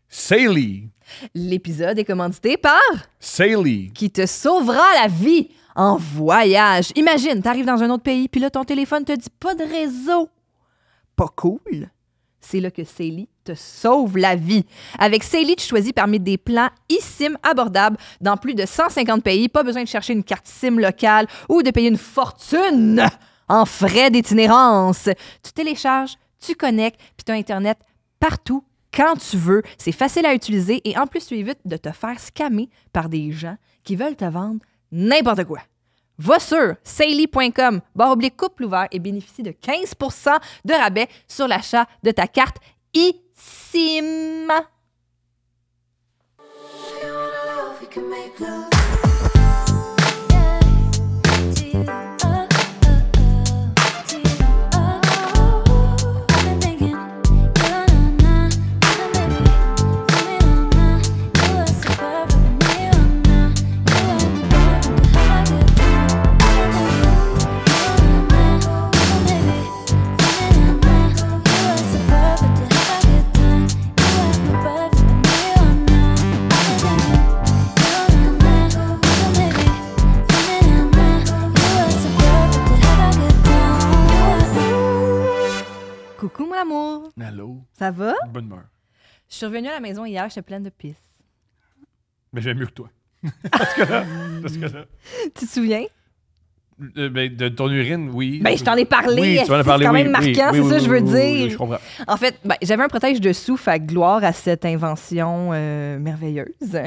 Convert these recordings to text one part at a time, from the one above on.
Saily. L'épisode est commandité par Saily. qui te sauvera la vie en voyage. Imagine, t'arrives dans un autre pays, puis là, ton téléphone te dit pas de réseau. Pas cool. C'est là que Saily te sauve la vie. Avec Saily, tu choisis parmi des plans eSIM abordables dans plus de 150 pays. Pas besoin de chercher une carte SIM locale ou de payer une fortune en frais d'itinérance. Tu télécharges, tu connectes, puis tu as Internet partout, quand tu veux. C'est facile à utiliser et en plus, tu évites de te faire scammer par des gens qui veulent te vendre n'importe quoi. Va sur saily.com/couple ouvert et bénéficie de 15% de rabais sur l'achat de ta carte eSIM. Coucou, mon amour. Allô. Ça va? Bonne humeur. Je suis revenue à la maison hier, j'étais pleine de pisse. Mais j'aime mieux que toi. Parce que là. Tu te souviens? De ton urine, oui. Ben, je t'en ai parlé. Oui, tu m'en as parlé, c'est quand oui, même marquant, oui, c'est ça que je veux dire. Oui, je comprends. En fait, j'avais un protège-dessous, fait gloire à cette invention merveilleuse.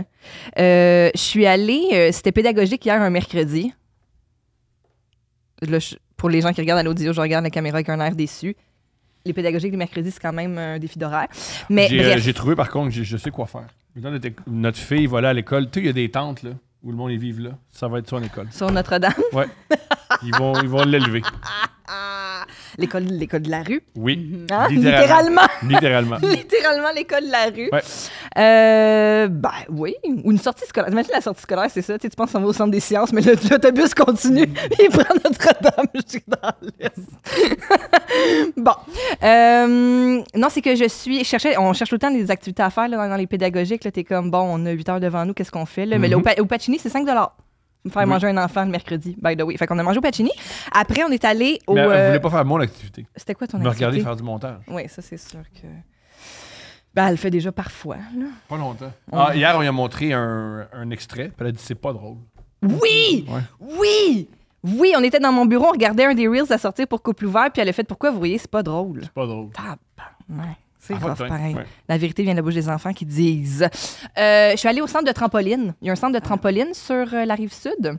Je suis allée, c'était pédagogique hier, un mercredi. Là, pour les gens qui regardent à l'audio, je regarde la caméra avec un air déçu. Les pédagogiques du mercredi, c'est quand même un défi d'horaire. Mais bref. J'ai trouvé, par contre, je sais quoi faire. Maintenant, notre fille va aller à l'école. Tu sais, il y a des tentes là, où le monde y vive là. Ça va être son école. Sur Notre-Dame. Ouais. Ils vont l'élever. L'école de la rue. Oui. Hein? Littéralement. Littéralement. Littéralement l'école de la rue. Ouais. Ben oui. Ou une sortie scolaire. Imagine la sortie scolaire, c'est ça. Tu penses qu'on va au centre des sciences, mais l'autobus continue. Il prend Notre-Dame jusqu'à dans l'Est. Bon. Non, c'est que on cherche tout le temps des activités à faire là, dans les pédagogiques. Là, t'es comme, bon, on a 8 heures devant nous, qu'est-ce qu'on fait? Là? Mais là, au Pacini, c'est 5 me faire manger un enfant le mercredi, by the way. Fait qu'on a mangé au Pacini. Après, on est allé au... Mais elle voulait pas faire mon activité. C'était quoi ton Me activité? regarder faire du montage. Oui, ça, c'est sûr que... Ben, elle le fait déjà parfois, là. Pas longtemps. Hier, on lui a montré un extrait, puis elle a dit c'est pas drôle. Oui! Ouais. Oui! Oui, on était dans mon bureau, on regardait un des Reels à sortir pour couple ouvert, puis elle a fait « Pourquoi vous voyez, c'est pas drôle? » C'est pas drôle. Ouais, c'est Ah, rough, ouais. pareil. Ouais. La vérité vient de la bouche des enfants qui disent. Je suis allée au centre de trampoline. Il y a un centre de trampoline sur la Rive-Sud.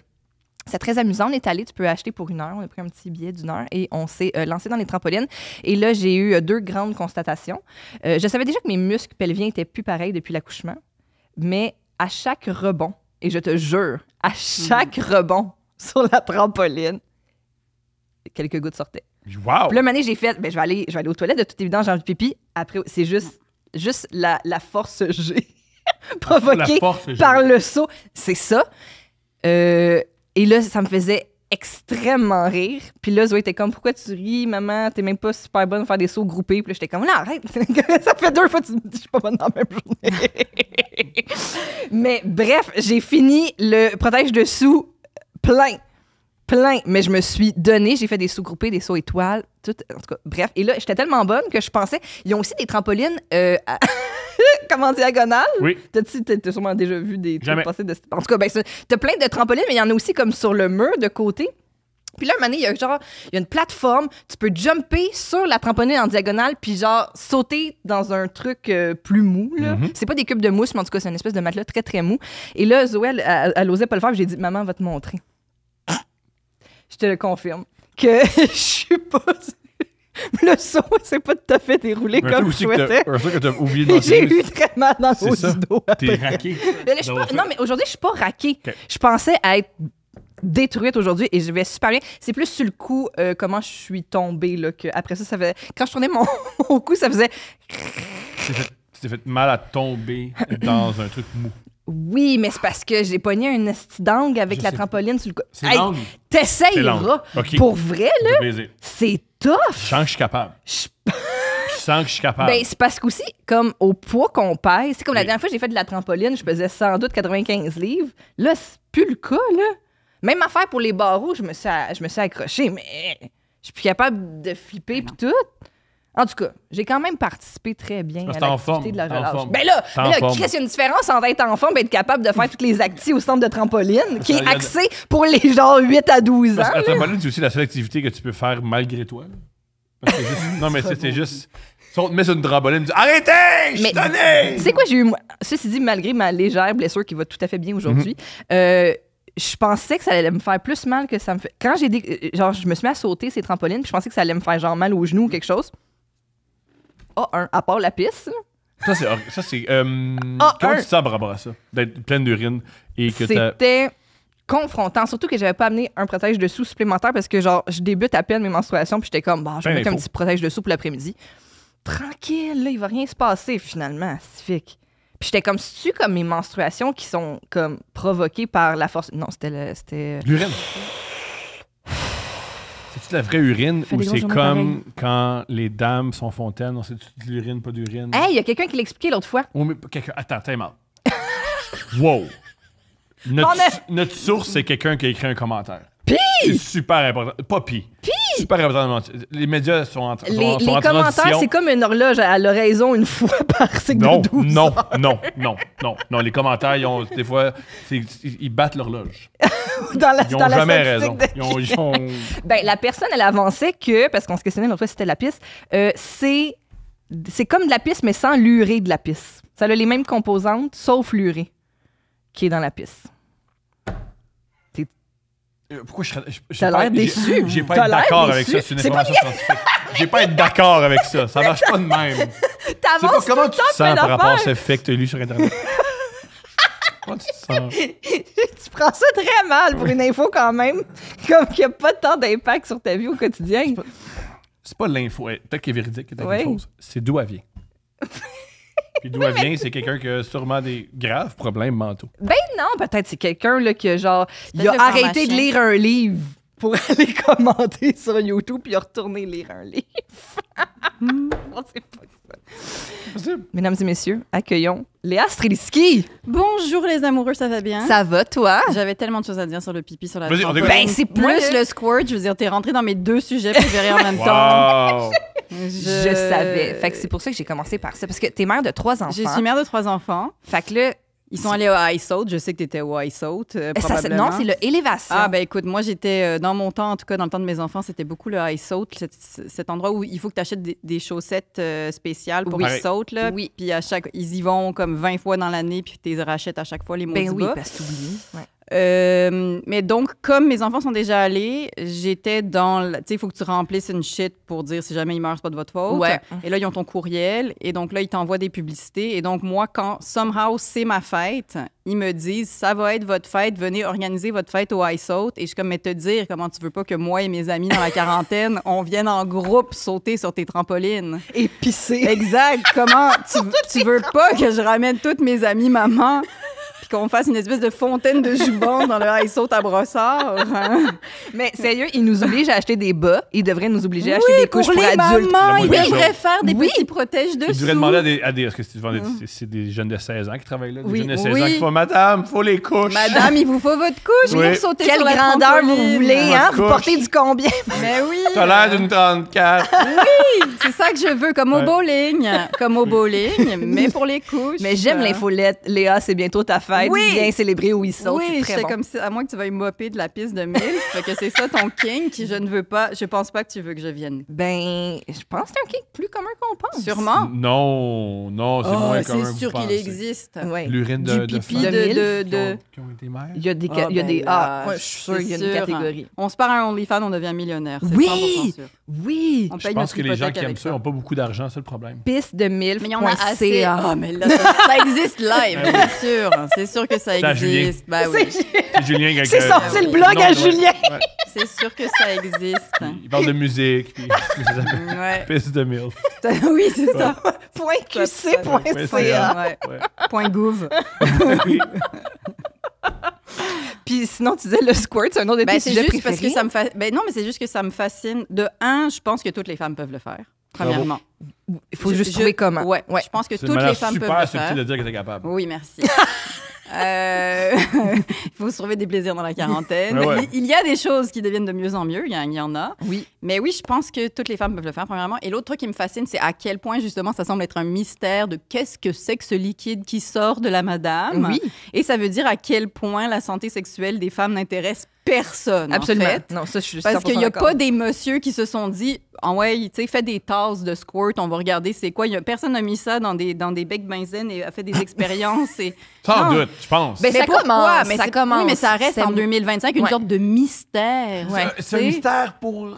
C'est très amusant. On est allé, tu peux acheter pour 1 heure. On a pris un petit billet d'1 heure et on s'est lancé dans les trampolines. Et là, j'ai eu 2 grandes constatations. Je savais déjà que mes muscles pelviens étaient plus pareils depuis l'accouchement, mais à chaque rebond, et je te jure, à chaque rebond sur la trampoline, quelques gouttes sortaient. Wow! Puis là, Mané, j'ai fait, je vais aller aux toilettes, de toute évidence, j'ai envie de pipi. Après, c'est juste la force G provoquée par le saut. C'est ça. Et là, ça me faisait extrêmement rire. Puis là, Zoé était comme, pourquoi tu ris, maman? T'es même pas super bonne à faire des sauts groupés. Puis là, j'étais comme, là, arrête. Ça fait 2 fois que tu me dis que je suis pas bonne dans la même journée. Mais bref, j'ai fini le protège-dessous plein. Mais je me suis donné, j'ai fait des sauts groupés, des sauts étoiles, tout, en tout cas, bref. Et là, j'étais tellement bonne que je pensais, ils ont aussi des trampolines comme en diagonale. Oui. T'as sûrement déjà vu des Jamais. trucs passer de... En tout cas, t'as plein de trampolines, mais il y en a aussi comme sur le mur de côté. Puis là, un moment donné, il y a une plateforme, tu peux jumper sur la trampoline en diagonale, puis genre sauter dans un truc plus mou, là. Mm-hmm. C'est pas des cubes de mousse, mais en tout cas, c'est une espèce de matelas très, très mou. Et là, Zoé, elle osait pas le faire, puis j'ai dit, maman va te montrer. Je te le confirme que je suis pas... Le saut, c'est pas tout à fait déroulé Mais comme je souhaitais. C'est ça que t'as oublié de J'ai mentionner. eu très mal dans le haut C'est ça. du dos. T'es après. raqué. Mais là, je suis pas- non, mais aujourd'hui, je suis pas raquée. Okay. Je pensais être détruite aujourd'hui et je vais super bien. C'est plus sur le coup comment je suis tombée là, que après ça faisait... Quand je tournais mon cou, ça faisait... Tu t'es fait mal à tomber dans un truc mou. Oui, mais c'est parce que j'ai pogné un esti d'angle avec Je la sais. trampoline sur le cou. C'est l'angle. T'essayeras. C'est l'angle. OK. Pour vrai, Ça fait là, plaisir. c'est tough. Je sens que je suis capable. sens que je suis capable. Ben, c'est parce qu'aussi, comme au poids qu'on pèse, c'est comme la dernière fois que j'ai fait de la trampoline, je pesais sans doute 95 livres. Là, c'est plus le cas, là. Même affaire pour les barreaux, je me suis accrochée, mais je suis plus capable de flipper puis tout. En tout cas, j'ai quand même participé très bien à l'activité de la relâche. Ben là, Chris, il y a une différence entre être en forme et être capable de faire toutes les activités au centre de trampoline, qui est axé pour les genre 8 à 12 ans. Parce que la trampoline, c'est aussi la seule activité que tu peux faire malgré toi. Parce que non, mais c'est juste... Si on te met sur une trampoline, tu dis « Arrêtez! Je suis donné! » Tu sais quoi, j'ai eu... Ceci dit, malgré ma légère blessure qui va tout à fait bien aujourd'hui, je pensais que ça allait me faire plus mal que ça me fait... Quand genre, je me suis mis à sauter ces trampolines, puis je pensais que ça allait me faire genre mal aux genoux ou quelque chose. À part la piste. Ça, c'est comment tu te sens par rapport à ça? D'être pleine d'urine et que c'était confrontant. Surtout que j'avais pas amené un protège-dessous supplémentaire parce que, genre, je débute à peine mes menstruations puis j'étais comme, je vais mettre un petit protège-dessous pour l'après-midi. Tranquille, là, il va rien se passer, finalement, Pacifique. Puis j'étais comme, c'est-tu comme mes menstruations qui sont, comme, provoquées par la force... Non, c'était... L'urine. C'est-tu de la vraie urine ou c'est comme quand les dames sont fontaines, on sait-tu de l'urine, pas d'urine? Hey, il y a quelqu'un qui l'a expliqué l'autre fois. Oh, mais attends, t'es mal. Wow! Notre source, c'est quelqu'un qui a écrit un commentaire. Pis! C'est super important. Pas pis. Super important. Les médias sont en Les commentaires, c'est comme une horloge. Elle a raison une fois par cycle de 12 heures. Non. Les commentaires, des fois, ils battent l'horloge. Ils n'ont jamais raison. Ben, la personne, elle avançait que, parce qu'on se questionnait l'autre fois si c'était de la pisse, c'est comme de la pisse, mais sans l'urée de la pisse. Ça a les mêmes composantes, sauf l'urée qui est dans la pisse. Pourquoi T'as l'air déçu. J'ai pas être d'accord avec ça. C'est une information scientifique. J'ai pas être d'accord avec ça. Ça marche pas de même. T'avances comment tu te sens par rapport à ce ce fait que tu as lu sur Internet? Comment tu te sens? Tu prends ça très mal pour une info quand même. Comme qu'il n'y a pas tant d'impact sur ta vie au quotidien. C'est pas l'info. Peut-être qu'elle est véridique, peut-être qu'elle est fausse. C'est d'où elle vient. Puis d'où elle vient, c'est quelqu'un qui a sûrement des graves problèmes mentaux. Ben non, peut-être c'est quelqu'un là, qui a genre... Il a arrêté de lire un livre pour aller commenter sur YouTube puis il a retourné lire un livre. On sait pas ça. Mesdames et messieurs, accueillons Léa Streliski. Bonjour les amoureux, ça va bien? Ça va, toi? J'avais tellement de choses à dire sur le pipi, sur la trampoline. Ben, c'est plus le squirt. Je veux dire, t'es rentré dans mes deux sujets préférés en même temps. Je savais. Fait que c'est pour ça que j'ai commencé par ça. Parce que t'es mère de 3 enfants. Je suis mère de 3 enfants. Fait que là... Ils sont allés au Ice Out. Je sais que tu étais au Ice Out, probablement. Non, c'est le Élévation. Ah, ben écoute, moi, j'étais dans mon temps, en tout cas, dans le temps de mes enfants, c'était beaucoup le Ice Out, cet endroit où il faut que tu achètes des chaussettes spéciales pour Ice Out. Là. Oui. Puis ils y vont comme 20 fois dans l'année, puis tu les rachètes à chaque fois, les maudits bas. Parce que t'oublies. Ouais. Mais donc, comme mes enfants sont déjà allés, j'étais dans... Tu sais, il faut que tu remplisses une shit pour dire si jamais ils meurent, c'est pas de votre faute. Ouais. Et là, ils ont ton courriel. Et donc là, ils t'envoient des publicités. Et donc, moi, quand somehow c'est ma fête, ils me disent, ça va être votre fête, venez organiser votre fête au Ice Out. Et je suis comme, mais te dire comment tu veux pas que moi et mes amis dans la quarantaine, on vienne en groupe sauter sur tes trampolines. Et pisser. Exact. Comment tu veux pas que je ramène toutes mes amies mamans qu'on fasse une espèce de fontaine de jouvence dans le Ice Out à Brossard. Hein? Mais sérieux, ils nous obligent à acheter des bas. Ils devraient nous obliger à acheter des couches pour adultes. Mamans, ils devraient faire des petits protèges dessous. Ils devraient demander à des... Est-ce que c'est des jeunes de 16 ans qui travaillent là? Des jeunes de 16 ans qui font « Madame, il faut les couches. » Madame, il vous faut votre couche pour sauter Quelle sur la grandeur trampoline. vous voulez, hein? Vous portez du combien? Mais oui. T'as l'air d'une 34. Oui, c'est ça que je veux, comme au bowling. Comme au bowling, mais pour les couches. Mais j'aime l'infolette. Léa, c'est bientôt ta fête. Oui. Viens célébrer où ils sont. Oui, c'est très bon. comme si, à moins que tu veuilles mopper de la piste de MILF, fait que c'est ça ton kink. Je pense pas que tu veux que je vienne. Ben, je pense que c'est un kink plus commun qu'on pense. Sûrement. Non, c'est moins commun. C'est sûr qu'il existe. Ouais. L'urine du pipi de qui ont été mères. Il y a des je suis sûre qu'il y a une catégorie. On se part un OnlyFans, on devient millionnaire. C'est Oui, 100% sûr. Oui. Je pense que les gens qui aiment ça n'ont pas beaucoup d'argent, c'est le problème. Piste de MILF. Mais il y en a assez. Ah, mais là, ça existe live, c'est sûr. C'est sûr que ça existe. Ben oui. C'est Julien. C'est sorti le blog à Julien. C'est sûr que ça existe. Il parle de musique. Piste de MILF. Oui, c'est ça. .qc.ca. .gouv. Puis sinon, tu disais le squirt, c'est un autre de tes sujets préférés. Parce que ça me non, mais c'est juste que ça me fascine. De un, je pense que toutes les femmes peuvent le faire. premièrement. Il faut juste trouver comment. Ouais. Je pense que toutes les femmes peuvent le faire. C'est super subtil de dire que t'es capable. Oui, merci. Il faut se trouver des plaisirs dans la quarantaine. Ouais. Il y a des choses qui deviennent de mieux en mieux. Il y en a. Oui. Mais oui, je pense que toutes les femmes peuvent le faire, premièrement. Et l'autre truc qui me fascine, c'est à quel point, justement, ça semble être un mystère de qu'est-ce que c'est que ce liquide qui sort de la madame. Oui. Et ça veut dire à quel point la santé sexuelle des femmes n'intéresse personne. Absolument. En fait. Non, ça, je suis Parce qu'il n'y a d'accord. pas des messieurs qui se sont dit, ah ouais, tu sais, fais des tasses de squirt, on va regarder c'est quoi. Personne n'a mis ça dans des becs benzène et a fait des expériences. Sans Non. doute, je pense. Ben, ça pourquoi? commence, Mais ça c'est- commence. Oui, mais ça reste C'est- en 2025 une Ouais. sorte de mystère. Ouais. C'est un mystère pour...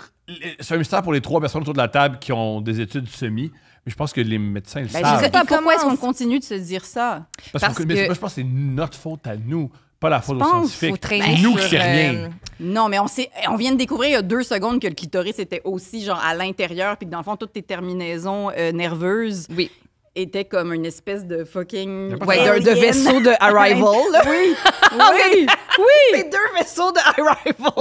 C'est un mystère pour les 3 personnes autour de la table qui ont des études semi. Mais je pense que les médecins le Ben, savent. je sais pas Ils pourquoi est-ce qu'on commencent. continue de se dire ça. parce mais que- moi, je pense que c'est notre faute à nous, pas la faute aux pense, scientifiques. faut traîner C'est nous qui sur, sait rien. Non, mais on vient de découvrir il y a 2 secondes que le clitoris était aussi genre à l'intérieur, puis que dans le fond, toutes tes terminaisons nerveuses Oui. étaient comme une espèce de fucking... Ouais, de alien. vaisseau de Arrival. Là. Oui, oui. oui, C'est 2 vaisseaux de Arrival.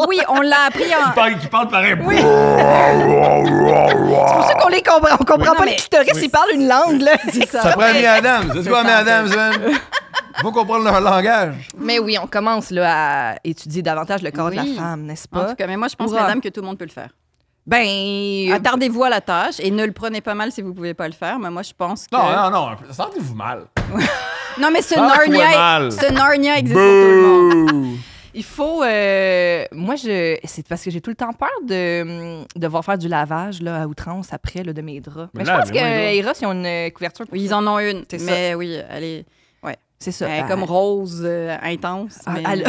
oui, on l'a appris en... Qui parle pareil. Oui. C'est pour ça qu'on les comprend. On comprend Oui. pas Non, les mais- clitoris, ils parlent une langue. Là. C'est ça. Ça prend Amy Adams. C'est quoi, Amy ça, Adams, man? Faut comprendre leur langage. Mais oui, on commence là, à étudier davantage le corps de la Oui. femme, n'est-ce En pas? tout cas, mais moi, je pense, Hurrah. madame, que tout le monde peut le faire. Ben, Attardez-vous à la tâche et ne le prenez pas mal si vous pouvez pas le faire. Mais moi, je pense que... Non. Sentez-vous mal. Non, mais ce Sens-toi Narnia, mal. ce Narnia existe pour tout le monde. il faut... moi, c'est parce que j'ai tout le temps peur de devoir faire du lavage là, à outrance après là, de mes draps. Mais je là, pense mais que oui, là. Eros, ils ont une couverture pour Oui, ils ça. en ont une. C'est Mais oui, elle est C'est ça. comme rose intense. Ah, mais- elle-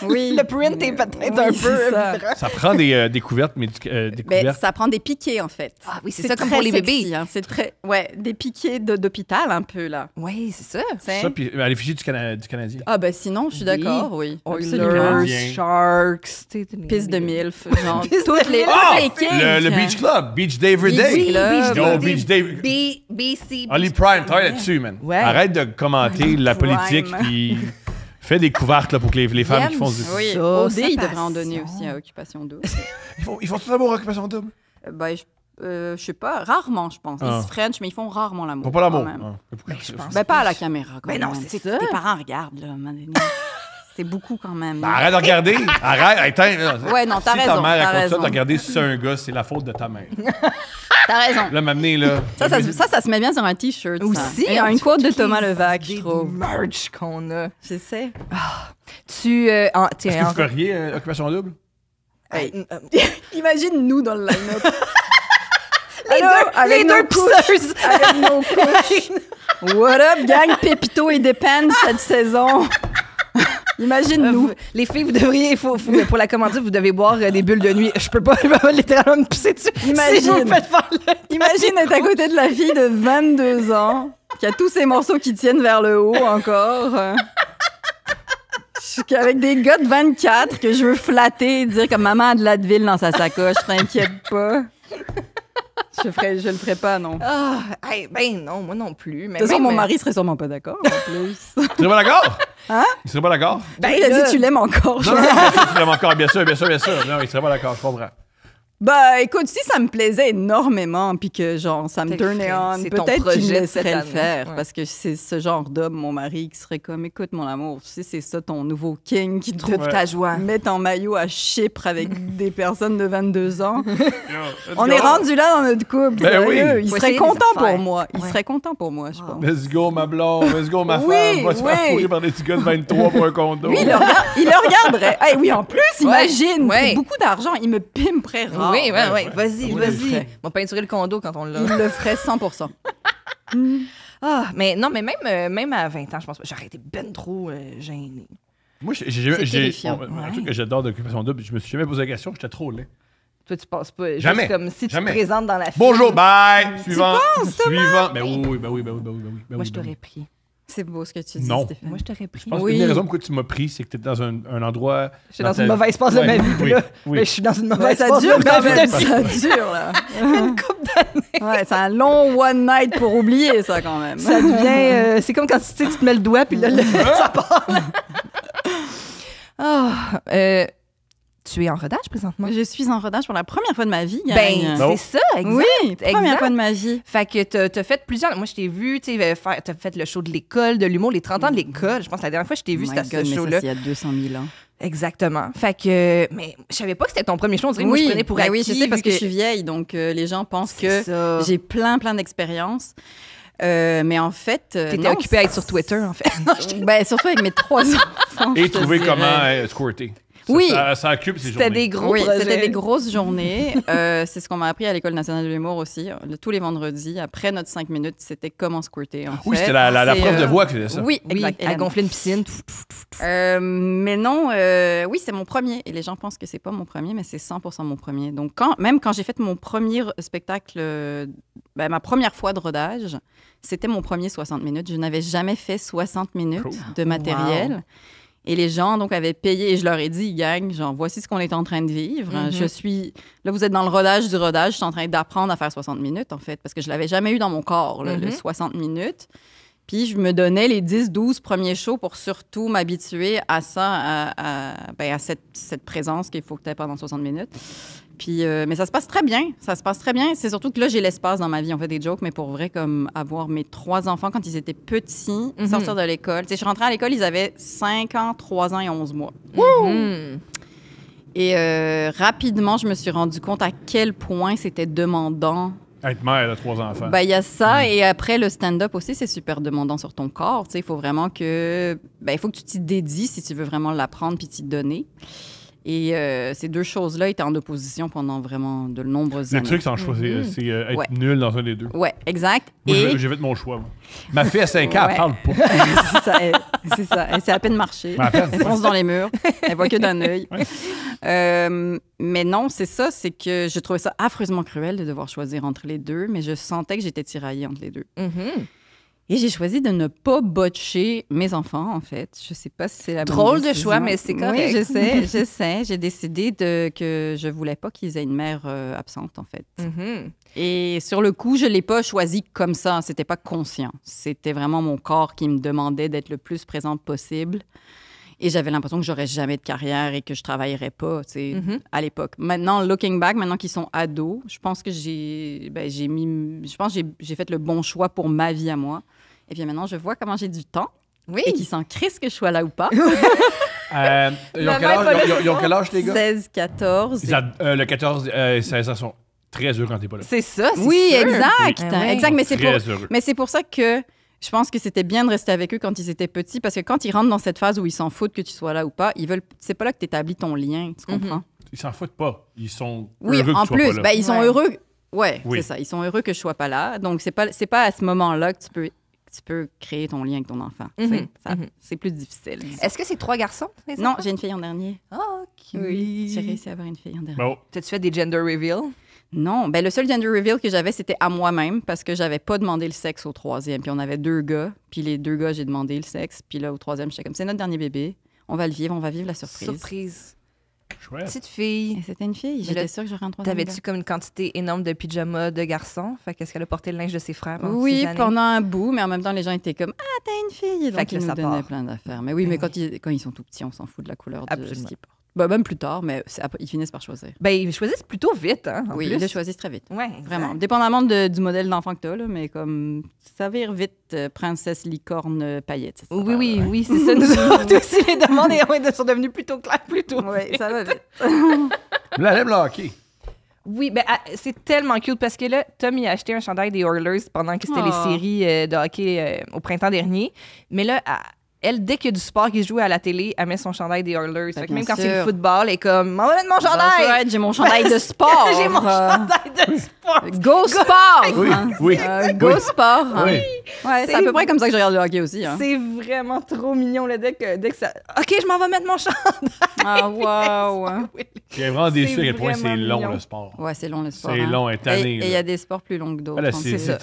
oui. Le print est peut-être Oui, un c'est peu... ça. Ça prend des couvertes, des Ben, couvertes. ça prend des piquets, en fait. Ah oui, c'est ça comme très pour les sexy, bébés. hein. C'est très... Ouais, des piquets d'hôpital, un peu, là. Oui, c'est ça. T'sais. Ça, puis à l'effigie du Canadien. Ah, ben sinon, je suis Oui. d'accord, oui. Oilers, Absolument. Bien. Sharks... Piste de MILF, genre, Piste toutes de les, MILF. Ah! toutes les kinks. Le Beach Club, Beach Day Every Beach Day. Club. Yo, Beach Day. BC. Oli Prime, travaille là-dessus, man. Ouais. Arrête de commenter la Prime. politique, puis fais des couvertes là, pour que les femmes qui font du... Oui, Ça, OD, sa il devrait en donner passion. aussi à Occupation Double. Ils font tout l'amour à Occupation Double. Ben, je sais pas, rarement, je pense. Ah. Ils se French, mais ils font rarement l'amour. Ils font pas l'amour. quand même. Ah. Mais pourquoi je pense. Ben, pas à la caméra, quand Ben même. non, c'est Tu sais, ça. Tes parents regardent, là, à un moment donné. C'est beaucoup, quand même. Ben, arrête de regarder. Arrête. Attends, là. Ouais, non, t'as si raison, ta mère t'as raconte ça raison. de regarder si c'est un gars, c'est la faute de ta mère. T'as raison. Là, m'amener, là. Ça se met bien sur un T-shirt. ça. Aussi. Et une quote de Thomas Levac, je Des trouve. merch qu'on a. Je sais. Tu... Est-ce tiens, que vous feriez Occupation Double? Hey. Imagine nous dans le line-up. les Allô, deux, avec les nos deux pisseuses. Avec nos couches. What up, gang? Pépito et Depends cette saison. Imagine-nous. Les filles, vous devriez, pour la commandite, vous devez boire des bulles de nuit. Je peux pas, je vais littéralement me pisser dessus. Imagine. Si vous me faites faire le... Imagine être à côté de la fille de 22 ans qui a tous ses morceaux qui tiennent vers le haut encore. Avec des gars de 24 que je veux flatter et dire comme maman a de l'Advil dans sa sacoche, t'inquiète pas. Je le ferais pas, non. De Ah, hey, ben non, moi non plus. Mais toute façon, même, mon mari serait sûrement pas d'accord, en plus. Tu serais pas d'accord? Hein? Tu serais pas d'accord? Ben, il a là- dit tu l'aimes encore. Non, bien sûr, tu l'aimes encore, bien sûr. Non, il serait pas d'accord, je comprends. Bah, écoute, si ça me plaisait énormément, puis que, genre, ça me Peut-être turnait que on, c'est ton peut-être qu'il projet me de cette laisserait le année. faire. Ouais. Parce que c'est ce genre d'homme, mon mari, qui serait comme, écoute, mon amour, tu sais, c'est ça ton nouveau king qui te Trouve ta joie. met en maillot à Chypre avec des personnes de 22 ans. Yo, let's On go. est rendu là dans notre couple. Ben oui. sérieux. Il Faut serait essayer des content pour affaires. moi. Il Ouais. serait content pour moi, je pense. Let's go, ma blonde. Let's go, ma Oui, femme. Va se faire oui. fourrer par des petits gars de 23 pour un condo. Lui, il le regarderait. Hey, oui, en plus, imagine, Ouais. c'est beaucoup d'argent. Il me pimperait rare. Oui, ouais. ouais. Vas-y, Oui, vas-y. On va peinturer le condo quand on l'a. Il le ferait 100%. Ah, mais non, mais même à 20 ans, je pense pas. J'aurais été ben trop gênée. Moi, C'est terrifiant. un truc que j'adore d'Occupation Double, je me suis jamais posé la question, j'étais trop laid. Toi, tu passes pas. Jamais. Juste comme si Jamais. tu te présentes dans la file. Bonjour, bye! Suivant. penses, Suivant. Ben oui. Moi, je t'aurais pris. C'est beau ce que tu dis, Non. Stéphane. Moi, je t'aurais pris. Je pense Oui. qu'une des raisons pourquoi tu m'as pris, c'est que tu étais dans un endroit. J'étais dans une mauvaise passe de ma vie. Puis Oui, là, oui. mais je suis dans une Ouais, mauvaise ça passe dure de ma quand vie même. depuis Ça dure, là. une couple d'années. Ouais, c'est un long one night pour oublier ça, quand même. Ça devient... c'est comme quand tu sais, tu te mets le doigt, puis là, ça part. Ah, Tu es en rodage présentement? Je suis en rodage pour la première fois de ma vie, gang. Ben, c'est ça, exact. Oui, première fois de ma vie. Fait que t'as fait plusieurs... Moi, je t'ai vu, tu sais, t'as fait le show de l'école, de l'humour, les 30 ans de l'école. Je pense que la dernière fois que je t'ai vu, c'était ce show-là. Il y a 200 000 ans. Exactement. Fait que... Mais je savais pas que c'était ton premier show. On dirait que moi, je prenais pour acquis. Oui, je sais, parce que je suis vieille, donc les gens pensent que j'ai plein d'expériences. Mais en fait... T'étais occupée à être sur Twitter, en fait. Ben, surtout avec mes 3 enfants. Et trouver comment squirter. Ça occupe ces journées. C'était des gros projets. C'était des grosses journées. C'est ce qu'on m'a appris à l'École nationale de l'humour aussi. Tous les vendredis, après notre 5 minutes, c'était comment squirter, en fait. Oui, c'était la prof de voix qui faisait ça. Oui, exact. Elle gonflait une piscine. Mais non, oui, c'est mon premier. Et les gens pensent que c'est pas mon premier, mais c'est 100% mon premier. Donc, même quand j'ai fait mon premier spectacle, ma première fois de rodage, c'était mon premier 60 minutes. Je n'avais jamais fait 60 minutes de matériel. Wow. Et les gens, donc, avaient payé. Et je leur ai dit, gang, genre, voici ce qu'on est en train de vivre. Là, vous êtes dans le rodage du rodage. Je suis en train d'apprendre à faire 60 minutes, en fait, parce que je l'avais jamais eu dans mon corps, le 60 minutes. Puis, je me donnais les 10-12 premiers shows pour surtout m'habituer à ça, à cette présence qu'il faut que tu aies pendant 60 minutes. Puis, mais ça se passe très bien. Ça se passe très bien. C'est surtout que là, j'ai l'espace dans ma vie. On fait des jokes, mais pour vrai, comme avoir mes 3 enfants quand ils étaient petits, sortir de l'école. Tu sais, je suis rentrée à l'école, ils avaient 5 ans, 3 ans et 11 mois. Et rapidement, je me suis rendu compte à quel point c'était demandant. Être mère de 3 enfants. Ben, il y a ça. Et après, le stand-up aussi, c'est super demandant sur ton corps. Tu sais, il faut vraiment que... il faut que tu t'y dédies si tu veux vraiment l'apprendre puis t'y donner. Et ces 2 choses-là étaient en opposition pendant vraiment de nombreuses années. Le truc, c'est être nul dans un des deux. Oui, exact. Moi, j'ai fait mon choix. Moi. Ma fille à 5 ans, elle parle pas. C'est ça. Elle sait à peine marcher. Elle fonce dans les murs. Elle voit que d'un œil. Mais non, c'est ça. C'est que je trouvais ça affreusement cruel de devoir choisir entre les deux, mais je sentais que j'étais tiraillée entre les deux. Et j'ai choisi de ne pas botcher mes enfants, en fait. Je sais pas si c'est la bonne Drôle décision. de choix, mais c'est correct. Oui, je sais. J'ai décidé que je voulais pas qu'ils aient une mère absente, en fait. Et sur le coup, je l'ai pas choisi comme ça. C'était pas conscient. C'était vraiment mon corps qui me demandait d'être le plus présente possible. Et j'avais l'impression que j'aurais jamais de carrière et que je travaillerais pas, tu sais, à l'époque. Maintenant, looking back, maintenant qu'ils sont ados, je pense que j'ai fait le bon choix pour ma vie à moi. Et puis maintenant, je vois comment j'ai du temps et qu'ils s'en crissent que je sois là ou pas. Ils ont quel âge, les gars? 16, 14. Le 14, 16 ans sont très heureux quand t'es pas là. C'est ça, c'est oui, sûr. Exact. Oui. Exact. Heureux. Mais c'est pour ça que je pense que c'était bien de rester avec eux quand ils étaient petits, parce que quand ils rentrent dans cette phase où ils s'en foutent que tu sois là ou pas, c'est pas là que tu établis ton lien, tu comprends? Ils s'en foutent pas. Ils sont heureux que tu sois pas là. Ils sont heureux. Oui, c'est ça. Ils sont heureux que je sois pas là. Donc, c'est pas à ce moment-là que tu peux créer ton lien avec ton enfant. C'est plus difficile. Est-ce que c'est 3 garçons? Non, j'ai une fille en dernier. OK. Oui, j'ai réussi à avoir une fille en dernier. Bon. T'as-tu fait des gender reveals? Non, le seul gender reveal que j'avais, c'était à moi-même parce que j'avais pas demandé le sexe au 3e. Puis on avait 2 gars, puis les 2 gars, j'ai demandé le sexe. Puis là, au 3e, j'étais comme, c'est notre dernier bébé. On va vivre la surprise. Surprise. Chouette. Petite fille. Et c'était une fille. J'étais sûre que j'aurais un 3e. T'avais-tu comme une quantité énorme de pyjamas de garçons? Fait qu'est-ce qu'elle a porté le linge de ses frères pendant 6 Oui, années? pendant un bout, mais en même temps, les gens étaient comme, ah, t'as une fille. Donc, ils nous donnaient plein d'affaires. Mais oui, mais quand ils sont tout petits, on s'en fout de la couleur de ce qu'ils portent. Même plus tard, mais ils finissent par choisir. Ils choisissent plutôt vite, hein? Oui, ils le choisissent très vite. Oui, vraiment. Dépendamment du modèle d'enfant que tu as, là, mais comme ça vire vite, princesse, licorne, paillettes. Oui, c'est ça. Nous autres aussi, les demandes sont devenues plutôt claires, plutôt. Oui, ça va vite. Là, elle aime le hockey. Oui, c'est tellement cute parce que là, Tom, il a acheté un chandail des Oilers pendant que c'était les séries de hockey au printemps dernier. Mais là, elle, dès qu'il y a du sport qui se joue à la télé, elle met son chandail des Oilers. Fait que même quand c'est le football, elle est comme, m'en va mettre mon chandail! J'ai mon chandail de sport! J'ai mon chandail de sport! Go sport! Oui. Go sport! Oui. Ouais, c'est à peu près comme ça que je regarde le hockey aussi. Hein. C'est vraiment trop mignon, là, dès que ça... OK, je m'en vais mettre mon chandail! Ah, wow! Je suis vraiment déçu à quel point c'est long, le sport. Ouais, c'est long, le sport. C'est long, et tanné. Et il y a des sports plus longs que d'autres. C'est ça.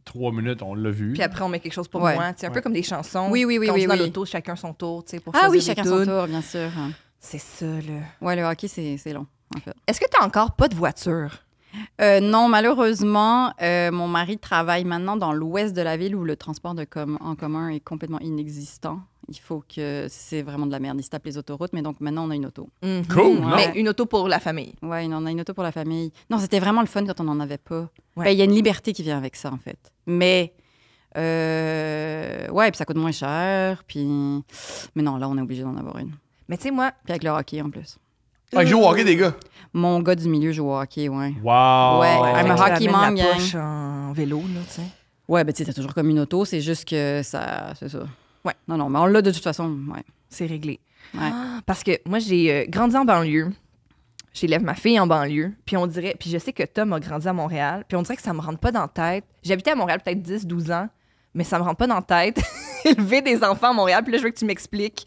3 minutes, on l'a vu. Puis après, on met quelque chose pour moi. C'est un peu comme des chansons. Oui. Quand on dit dans l'auto, chacun son tour, tu sais, pour choisir des chacun son tour, bien sûr. C'est ça, là. Ouais, le hockey, c'est long, en fait. Est-ce que tu n'as encore pas de voiture? Non, malheureusement, mon mari travaille maintenant dans l'ouest de la ville où le transport en commun est complètement inexistant. Il faut que... C'est vraiment de la merde. Ils se tapent les autoroutes, mais donc maintenant, on a une auto. Cool! Mais une auto pour la famille. Oui, on a une auto pour la famille. Non, c'était vraiment le fun quand on n'en avait pas. Ouais. Ben, il y a une liberté qui vient avec ça, en fait. Mais... ouais, puis ça coûte moins cher, puis... Mais non, là, on est obligé d'en avoir une. Mais tu sais, moi... Puis avec le hockey, en plus. Ah, ils jouent au hockey, des gars. Mon gars du milieu joue au hockey, ouais. Wow! Ouais, Fait I'm a que tu hockey ramènes mom, la gang. poche en vélo, là, tu sais. Ouais, ben tu sais, t'as toujours comme une auto, c'est juste que ça... C'est ça. Ouais. Non, mais on l'a de toute façon, ouais. C'est réglé. Ouais. Parce que moi, j'ai grandi en banlieue. J'élève ma fille en banlieue. Puis on dirait... Puis je sais que Tom a grandi à Montréal. Puis on dirait que ça me rentre pas dans la tête. J'habitais à Montréal peut-être 10-12 ans, mais ça me rentre pas dans la tête. Élever des enfants à Montréal. Puis là, je veux que tu m'expliques...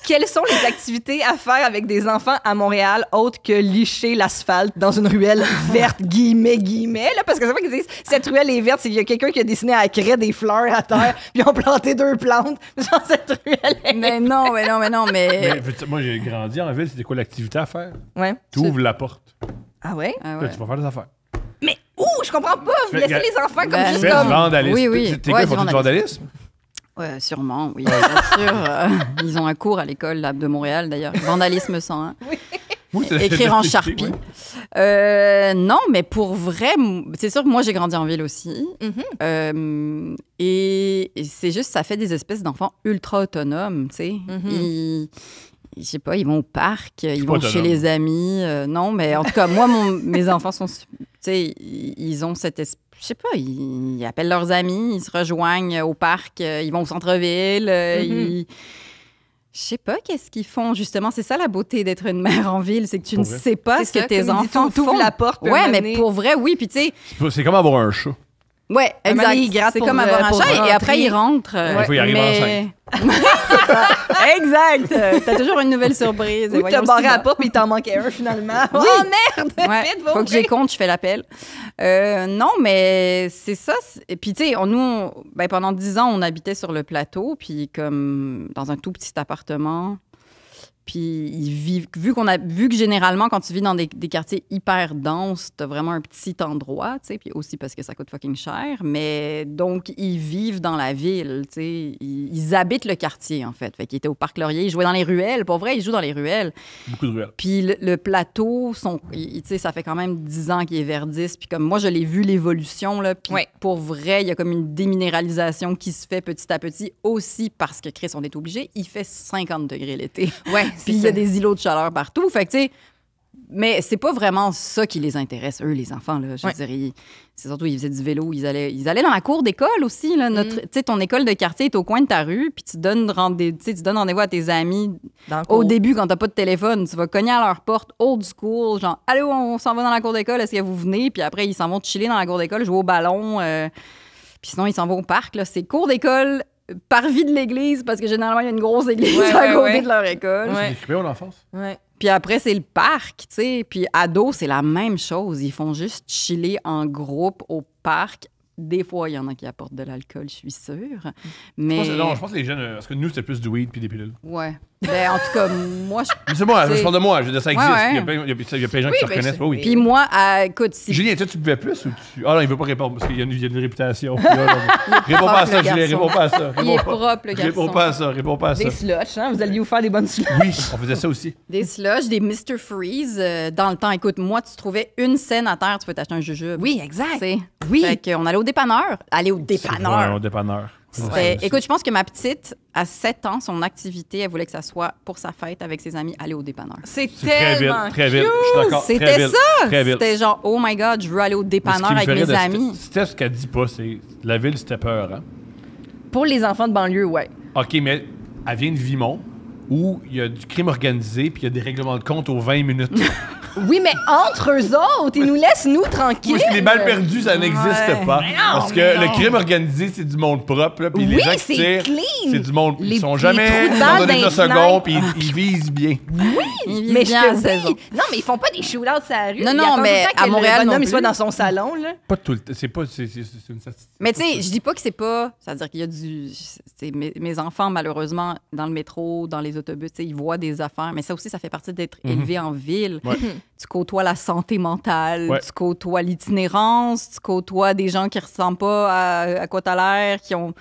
Quelles sont les activités à faire avec des enfants à Montréal autres que licher l'asphalte dans une ruelle verte, guillemets, là? Parce que c'est vrai qu'ils disent cette ruelle est verte, c'est qu'il y a quelqu'un qui a dessiné à la craie des fleurs à terre, puis ils ont planté 2 plantes. Genre, cette ruelle est... Mais non. Mais, moi, j'ai grandi en ville, c'était quoi l'activité à faire? Ouais. Tu ouvres la porte. Ah ouais? Ah Là, ouais. tu vas faire des affaires. Mais où? Je comprends pas. Vous Fais- laissez les enfants comme Ben, Tu juste fais du comme... vandalisme. Oui. Tes Ouais, gars du font du vandalisme? Ouais, sûrement, oui, bien sûr. Ils ont un cours à l'école là, de Montréal, d'ailleurs. Vandalisme 101. Oui, c'est- Écrire en c'est- Sharpie. ouais. Non, mais pour vrai, c'est sûr que moi, j'ai grandi en ville aussi. Et c'est juste, ça fait des espèces d'enfants ultra autonomes, tu sais. Je sais pas, ils vont au parc, ils pas vont chez autonome. les amis. Non, mais en tout cas, moi, mes enfants sont... Tu sais, ils ont cette espèce... Je sais pas, ils appellent leurs amis, ils se rejoignent au parc, ils vont au centre-ville, ils... Je sais pas qu'est-ce qu'ils font, justement. C'est ça la beauté d'être une mère en ville, c'est que tu Pour ne vrai. sais pas C'est ce que ça, tes comme il dit, enfants t'ouvres font. la porte, puis Ouais, à un moment mais donné- pour vrai, oui. Puis tu sais, C'est comme avoir un chat. ouais, Un moment exact. donné, ils grattent C'est pour, comme avoir un pour chat et rentrer. après, ils rentrent. Il faut y arriver mais... Exact. T'as toujours une nouvelle surprise. Ou t'as Voyons, barré c'est la bon. porte, puis il t'en manquait un, finalement. Oh, merde! Ouais, Vite, va faut que ouvrir. j'y compte, je fais l'appel. Non, mais c'est ça. Et puis, tu sais, ben, pendant 10 ans, on habitait sur le plateau, puis comme dans un tout petit appartement. Puis, ils vivent, vu que généralement, quand tu vis dans des quartiers hyper denses, t'as vraiment un petit endroit, tu sais, puis aussi parce que ça coûte fucking cher. Mais donc, ils vivent dans la ville, tu sais. Ils habitent le quartier, en fait. Fait qu'ils étaient au Parc Laurier, ils jouaient dans les ruelles. Pour vrai, ils jouent dans les ruelles. Beaucoup de ruelles. Puis le plateau, tu sais, ça fait quand même 10 ans qu'il est verdisse. Puis comme moi, je l'ai vu, l'évolution, là. Puis Ouais. pour vrai, il y a comme une déminéralisation qui se fait petit à petit aussi parce que, Chris, on est obligé. Il fait 50 degrés l'été. Ouais, Puis il y a des îlots de chaleur partout. Fait que, tu sais, mais c'est pas vraiment ça qui les intéresse, eux, les enfants, là. Je Ouais. dirais, c'est surtout, ils faisaient du vélo. Ils allaient dans la cour d'école aussi, là. Tu sais, ton école de quartier est au coin de ta rue, puis tu donnes rendez-vous à tes amis. Dans le Au cours. début, quand t'as pas de téléphone, tu vas cogner à leur porte old school, genre « Allô, on s'en va dans la cour d'école, est-ce que vous venez? » Puis après, ils s'en vont chiller dans la cour d'école, jouer au ballon. Puis sinon, ils s'en vont au parc, là. C'est cour d'école, parvis de l'église, parce que généralement, il y a une grosse église Ouais, à ouais, côté ouais. de leur école. Ouais. C'est occupé en enfance. Ouais. Puis après, c'est le parc, tu sais. Puis ados, c'est la même chose. Ils font juste chiller en groupe au parc. Des fois, il y en a qui apportent de l'alcool, je suis sûre. Mais... Je pense que les jeunes, parce que nous, c'était plus du weed puis des pilules. Ouais. Ben, en tout cas, moi, je... Mais c'est moi, C'est- je parle de moi, je veux dire, ça existe. Ouais, ouais. Il y a plein de gens qui se ben, reconnaissent. c'est- Oui. Puis moi, écoute, si... Julien, toi, tu buvais plus ou tu. Ah non, il veut pas répondre parce qu'il y a une réputation. Puis là, réponds pas à ça, le Julien, garçon. réponds pas à ça. Il est propre, le Réponds garçon. pas à ça, réponds pas à ça. Des slushs, hein? Vous alliez vous faire des bonnes slushs. Oui, on faisait ça aussi. Des slushs, des Mr. Freeze. Dans le temps, écoute, moi, tu trouvais une scène à terre, tu peux t'acheter un jujube. Oui, exact. Tu sais. Oui. Fait qu'on allait au dépanneur. Aller au Ouais, dépanneur. au dépanneur. C'était- Écoute, je pense que ma petite, à 7 ans, son activité, elle voulait que ça soit pour sa fête avec ses amis, aller au dépanneur. C'est C'est très vil, tellement très vil. Je suis d'accord. très C'était vil, ça! Très vil. C'était genre, oh my God, je veux aller au Mais ce dépanneur qui me avec fait rire mes de amis. C'était ce qu'elle dit pas, c'est la ville, c'était peur. Hein? Pour les enfants de banlieue, ouais. OK, mais elle vient de Vimont où il y a du crime organisé puis il y a des règlements de compte aux 20 minutes. Oui, mais entre eux autres, ils nous laissent, nous, tranquilles. Parce que les balles perdues, ça n'existe Ouais. pas. Mais non, Parce que mais non. le crime organisé, c'est du monde propre. Là, puis les Oui, gens qui c'est tirent, clean. c'est du monde. Les- Ils sont les jamais. trous de Ils balles ont donné dans 2 les secondes puis fenêtres. ils visent bien. Ils vivent Mais bien je à te 16 ans. dis, non, mais ils font pas des shootouts sur la rue. Non, Ils non, attendent mais tout le temps à que Montréal le non bonhomme il soit plus. dans son salon, là. Pas tout le temps. C'est pas. C'est une statistique. Mais tu sais, je dis pas que c'est pas. C'est-à-dire qu'il y a du. Mes enfants, malheureusement, dans le métro, dans les autobus, tu sais, ils voient des affaires. Mais ça aussi, ça fait partie d'être élevé en ville. Ouais. Tu côtoies la santé mentale, Ouais. tu côtoies l'itinérance, tu côtoies des gens qui ressemblent pas à quoi t'as l'air, qui ont.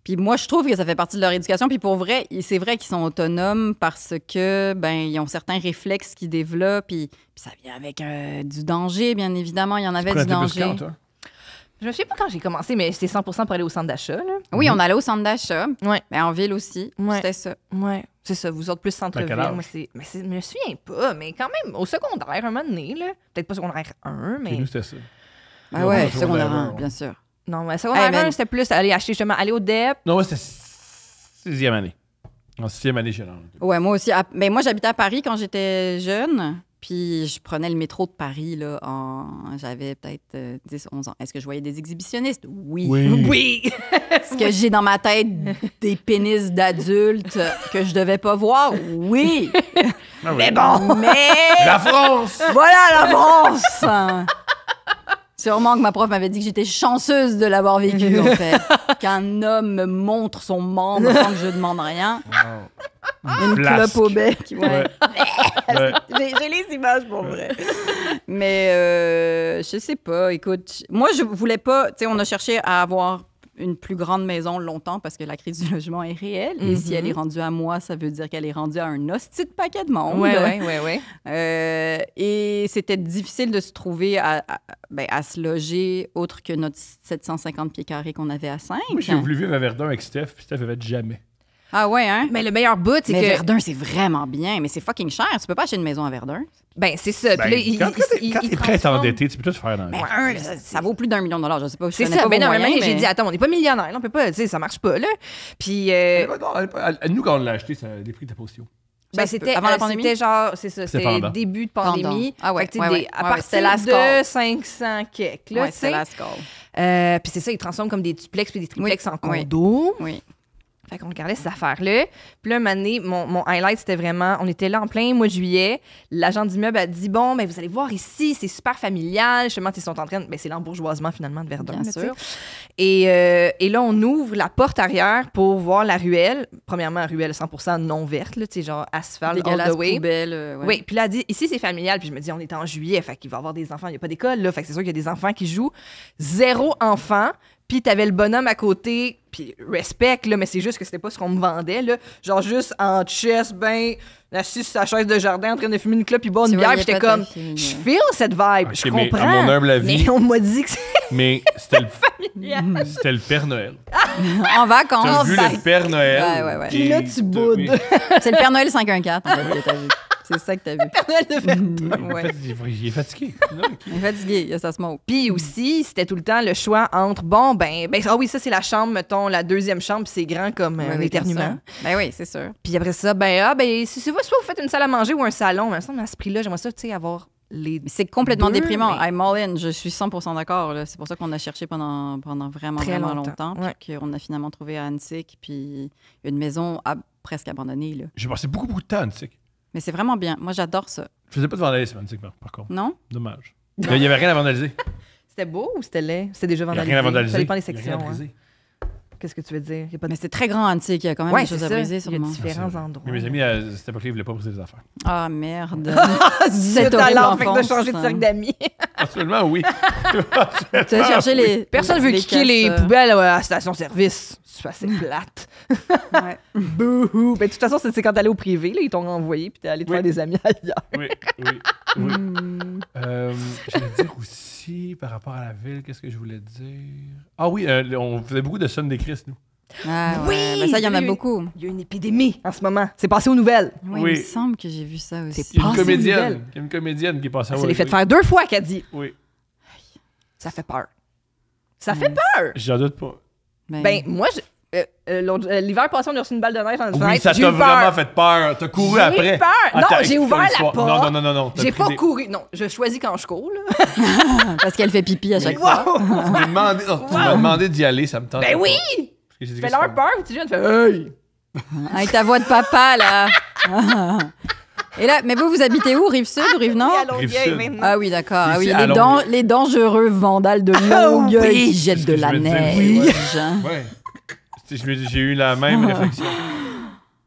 Puis moi, je trouve que ça fait partie de leur éducation. Puis pour vrai, c'est vrai qu'ils sont autonomes parce que, ils ont certains réflexes qu'ils développent. Puis ça vient avec du danger, bien évidemment. Il y en avait du danger. Quand, toi? Je ne sais pas quand j'ai commencé, mais c'était 100% pour aller au centre d'achat. Là. Oui, on allait au centre d'achat. Ouais. Mais en ville aussi. Ouais. C'était ça. Oui, c'est ça. Vous autres plus centre-ville. Moi, je me souviens pas, mais quand même, au secondaire, un moment donné, là. Peut-être pas secondaire 1, mais. Et nous, c'était ça. Ah ouais, secondaire 1, bien sûr. Non, mais secondaire 1, c'était plus aller acheter justement, aller au DEP. Non, c'était 6e année. En 6e année, j'ai Ouais, moi aussi. Mais moi, j'habitais à Paris quand j'étais jeune. Puis je prenais le métro de Paris, là, j'avais peut-être 10, 11 ans. Est-ce que je voyais des exhibitionnistes? Oui. Oui! Est-ce que j'ai dans ma tête des pénis d'adultes que je devais pas voir? Oui! Ah oui. Mais bon! Mais... La France! Voilà la France! Sûrement que ma prof m'avait dit que j'étais chanceuse de l'avoir vécu, en fait. Qu'un homme me montre son membre sans que je demande rien. Wow. Une clope au bec. Ouais. Ouais. J'ai les images pour vrai. Mais je sais pas, écoute, moi je voulais pas, tu sais, on a cherché à avoir une plus grande maison longtemps parce que la crise du logement est réelle. Et si elle est rendue à moi, ça veut dire qu'elle est rendue à un hostie de paquet de monde. Oui. Et c'était difficile de se trouver à se loger autre que notre 750 pieds carrés qu'on avait à 5. Moi, j'ai voulu vivre à Verdun avec Steph, puis Steph avait dit jamais. Ah ouais, hein? Mais le meilleur bout, c'est mais que... Verdun, c'est vraiment bien, mais c'est fucking cher. Tu peux pas acheter une maison à Verdun. Ben, c'est ça. Ben, Puis là, quand t'es prêt à t'endetter, tu peux tout faire dans la vie. Ça vaut plus d'1 million de dollars. Je sais pas. C'est ça. Ben non, j'ai dit, attends, on n'est pas millionnaire. On peut pas, tu sais, ça marche pas, là. Puis... Nous, quand on l'a acheté, les prix étaient pas aussi hauts. Ben, c'était avant la pandémie? C'était genre, c'est ça, c'était début de pandémie. Ah ouais, à partir de 500 kek, là, ouais, c'est la score. Puis c'est ça, ils transforment comme des duplex puis des triplex en condos. Oui. Fait qu'on regardait ces affaires-là. Puis là, une année, mon highlight, c'était vraiment... On était là en plein mois de juillet. L'agent d'immeuble a dit, bon, vous allez voir ici, c'est super familial. Justement, ils sont en train... c'est l'embourgeoisement, finalement, de Verdun. Bien sûr. Et là, on ouvre la porte arrière pour voir la ruelle. Premièrement, ruelle 100% non verte, là, tu sais, genre asphalte all the way. Poubelle, Oui, puis là, elle dit, ici, c'est familial. Puis je me dis, on est en juillet, fait qu'il va y avoir des enfants. Il n'y a pas d'école, là. Fait que c'est sûr qu'il y a des enfants qui jouent. 0 enfant. Puis t'avais le bonhomme à côté, puis respect, là, mais c'est juste que c'était pas ce qu'on me vendait, là. Genre juste en chest, assis sur sa chaise de jardin, en train de fumer une clope, puis boire une bière, puis j'étais comme, je feel cette vibe, je comprends. À mon humble avis, mais on m'a dit que c'est mais c'était le Père Noël. En vacances. T'as vu le Père Noël. Ouais. Puis là, tu boudes. C'est le Père Noël 514, en fait, que t'as vu. C'est ça que t'as vu. Père Noël de Verdun. Ouais. Il est fatigué. Il est fatigué, ça se moque. Puis aussi, c'était tout le temps le choix entre, ah oui, ça, c'est la chambre, mettons, la deuxième chambre, puis c'est grand comme un éternuement. Ben oui, c'est sûr. Puis après ça, si soit vous faites une salle à manger ou un salon, mais ça, à ce prix-là, j'aimerais ça, tu sais, avoir les... C'est complètement deux, déprimant. mais... I'm all in. Je suis 100% d'accord. Là. C'est pour ça qu'on a cherché pendant vraiment longtemps. Puis qu'on a finalement trouvé à Annecy, puis une maison presque abandonnée. Là. J'ai passé beaucoup de temps à Annecy. Mais c'est vraiment bien. Moi, j'adore ça. Je faisais pas de vandalisme à Annecy, par contre. Non? Dommage. Il n'y avait rien à vandaliser. C'était beau ou c'était laid? C'était déjà vandalisé. Il n'y a rien à vandaliser. Ça dépend des sections. Qu'est-ce que tu veux dire? Mais c'est très grand, Annecy, il y a quand même des choses à briser. Il y a différents endroits. Mais mes amis, à cette époque-là, ils ne voulaient pas briser les affaires. Ah, merde. C'est talent, fait que de changer de cercle d'amis. Absolument, oui. Tu as cherché les... Personne veut kicker les poubelles à la station-service. C'est assez plate. Ouais. Bouhou. Ben, de toute façon, c'est quand t'allais au privé, là, ils t'ont renvoyé puis t'es allé te faire des amis ailleurs. Oui. J'allais dire aussi, par rapport à la ville, qu'est-ce que je voulais dire? Ah oui, on faisait beaucoup de Sunday Christ, nous. Ah, oui! Ouais. Mais ça, il y en a beaucoup. Il y a une épidémie en ce moment. C'est passé aux nouvelles. Oui, il me semble que j'ai vu ça aussi. C'est Il y a une comédienne qui est passée à Ça l'est fait faire 2 fois qu'elle dit. Oui. Ça fait peur. Ça fait peur! J'en doute pas. Ben, moi, l'hiver passé, on a reçu une balle de neige dans une fenêtre. Oui, ça t'a vraiment fait peur. T'as couru après. J'ai peur. Non, j'ai ouvert la porte. Non. J'ai pas couru. Non, je choisis quand je cours, là. Parce qu'elle fait pipi à chaque fois. Tu m'as demandé d'y aller, ça me tente. Ben oui! Fais-leur peur, tu viens de faire hey! Avec ta voix de papa, là. Et là, mais vous habitez où? Rive-Sud ou Rive-Nord? Rive-Sud. Ah oui, d'accord. Ah oui, Rive-Sud, les dangereux vandales de Longueuil qui jettent de la neige. Ouais. J'ai eu la même réflexion.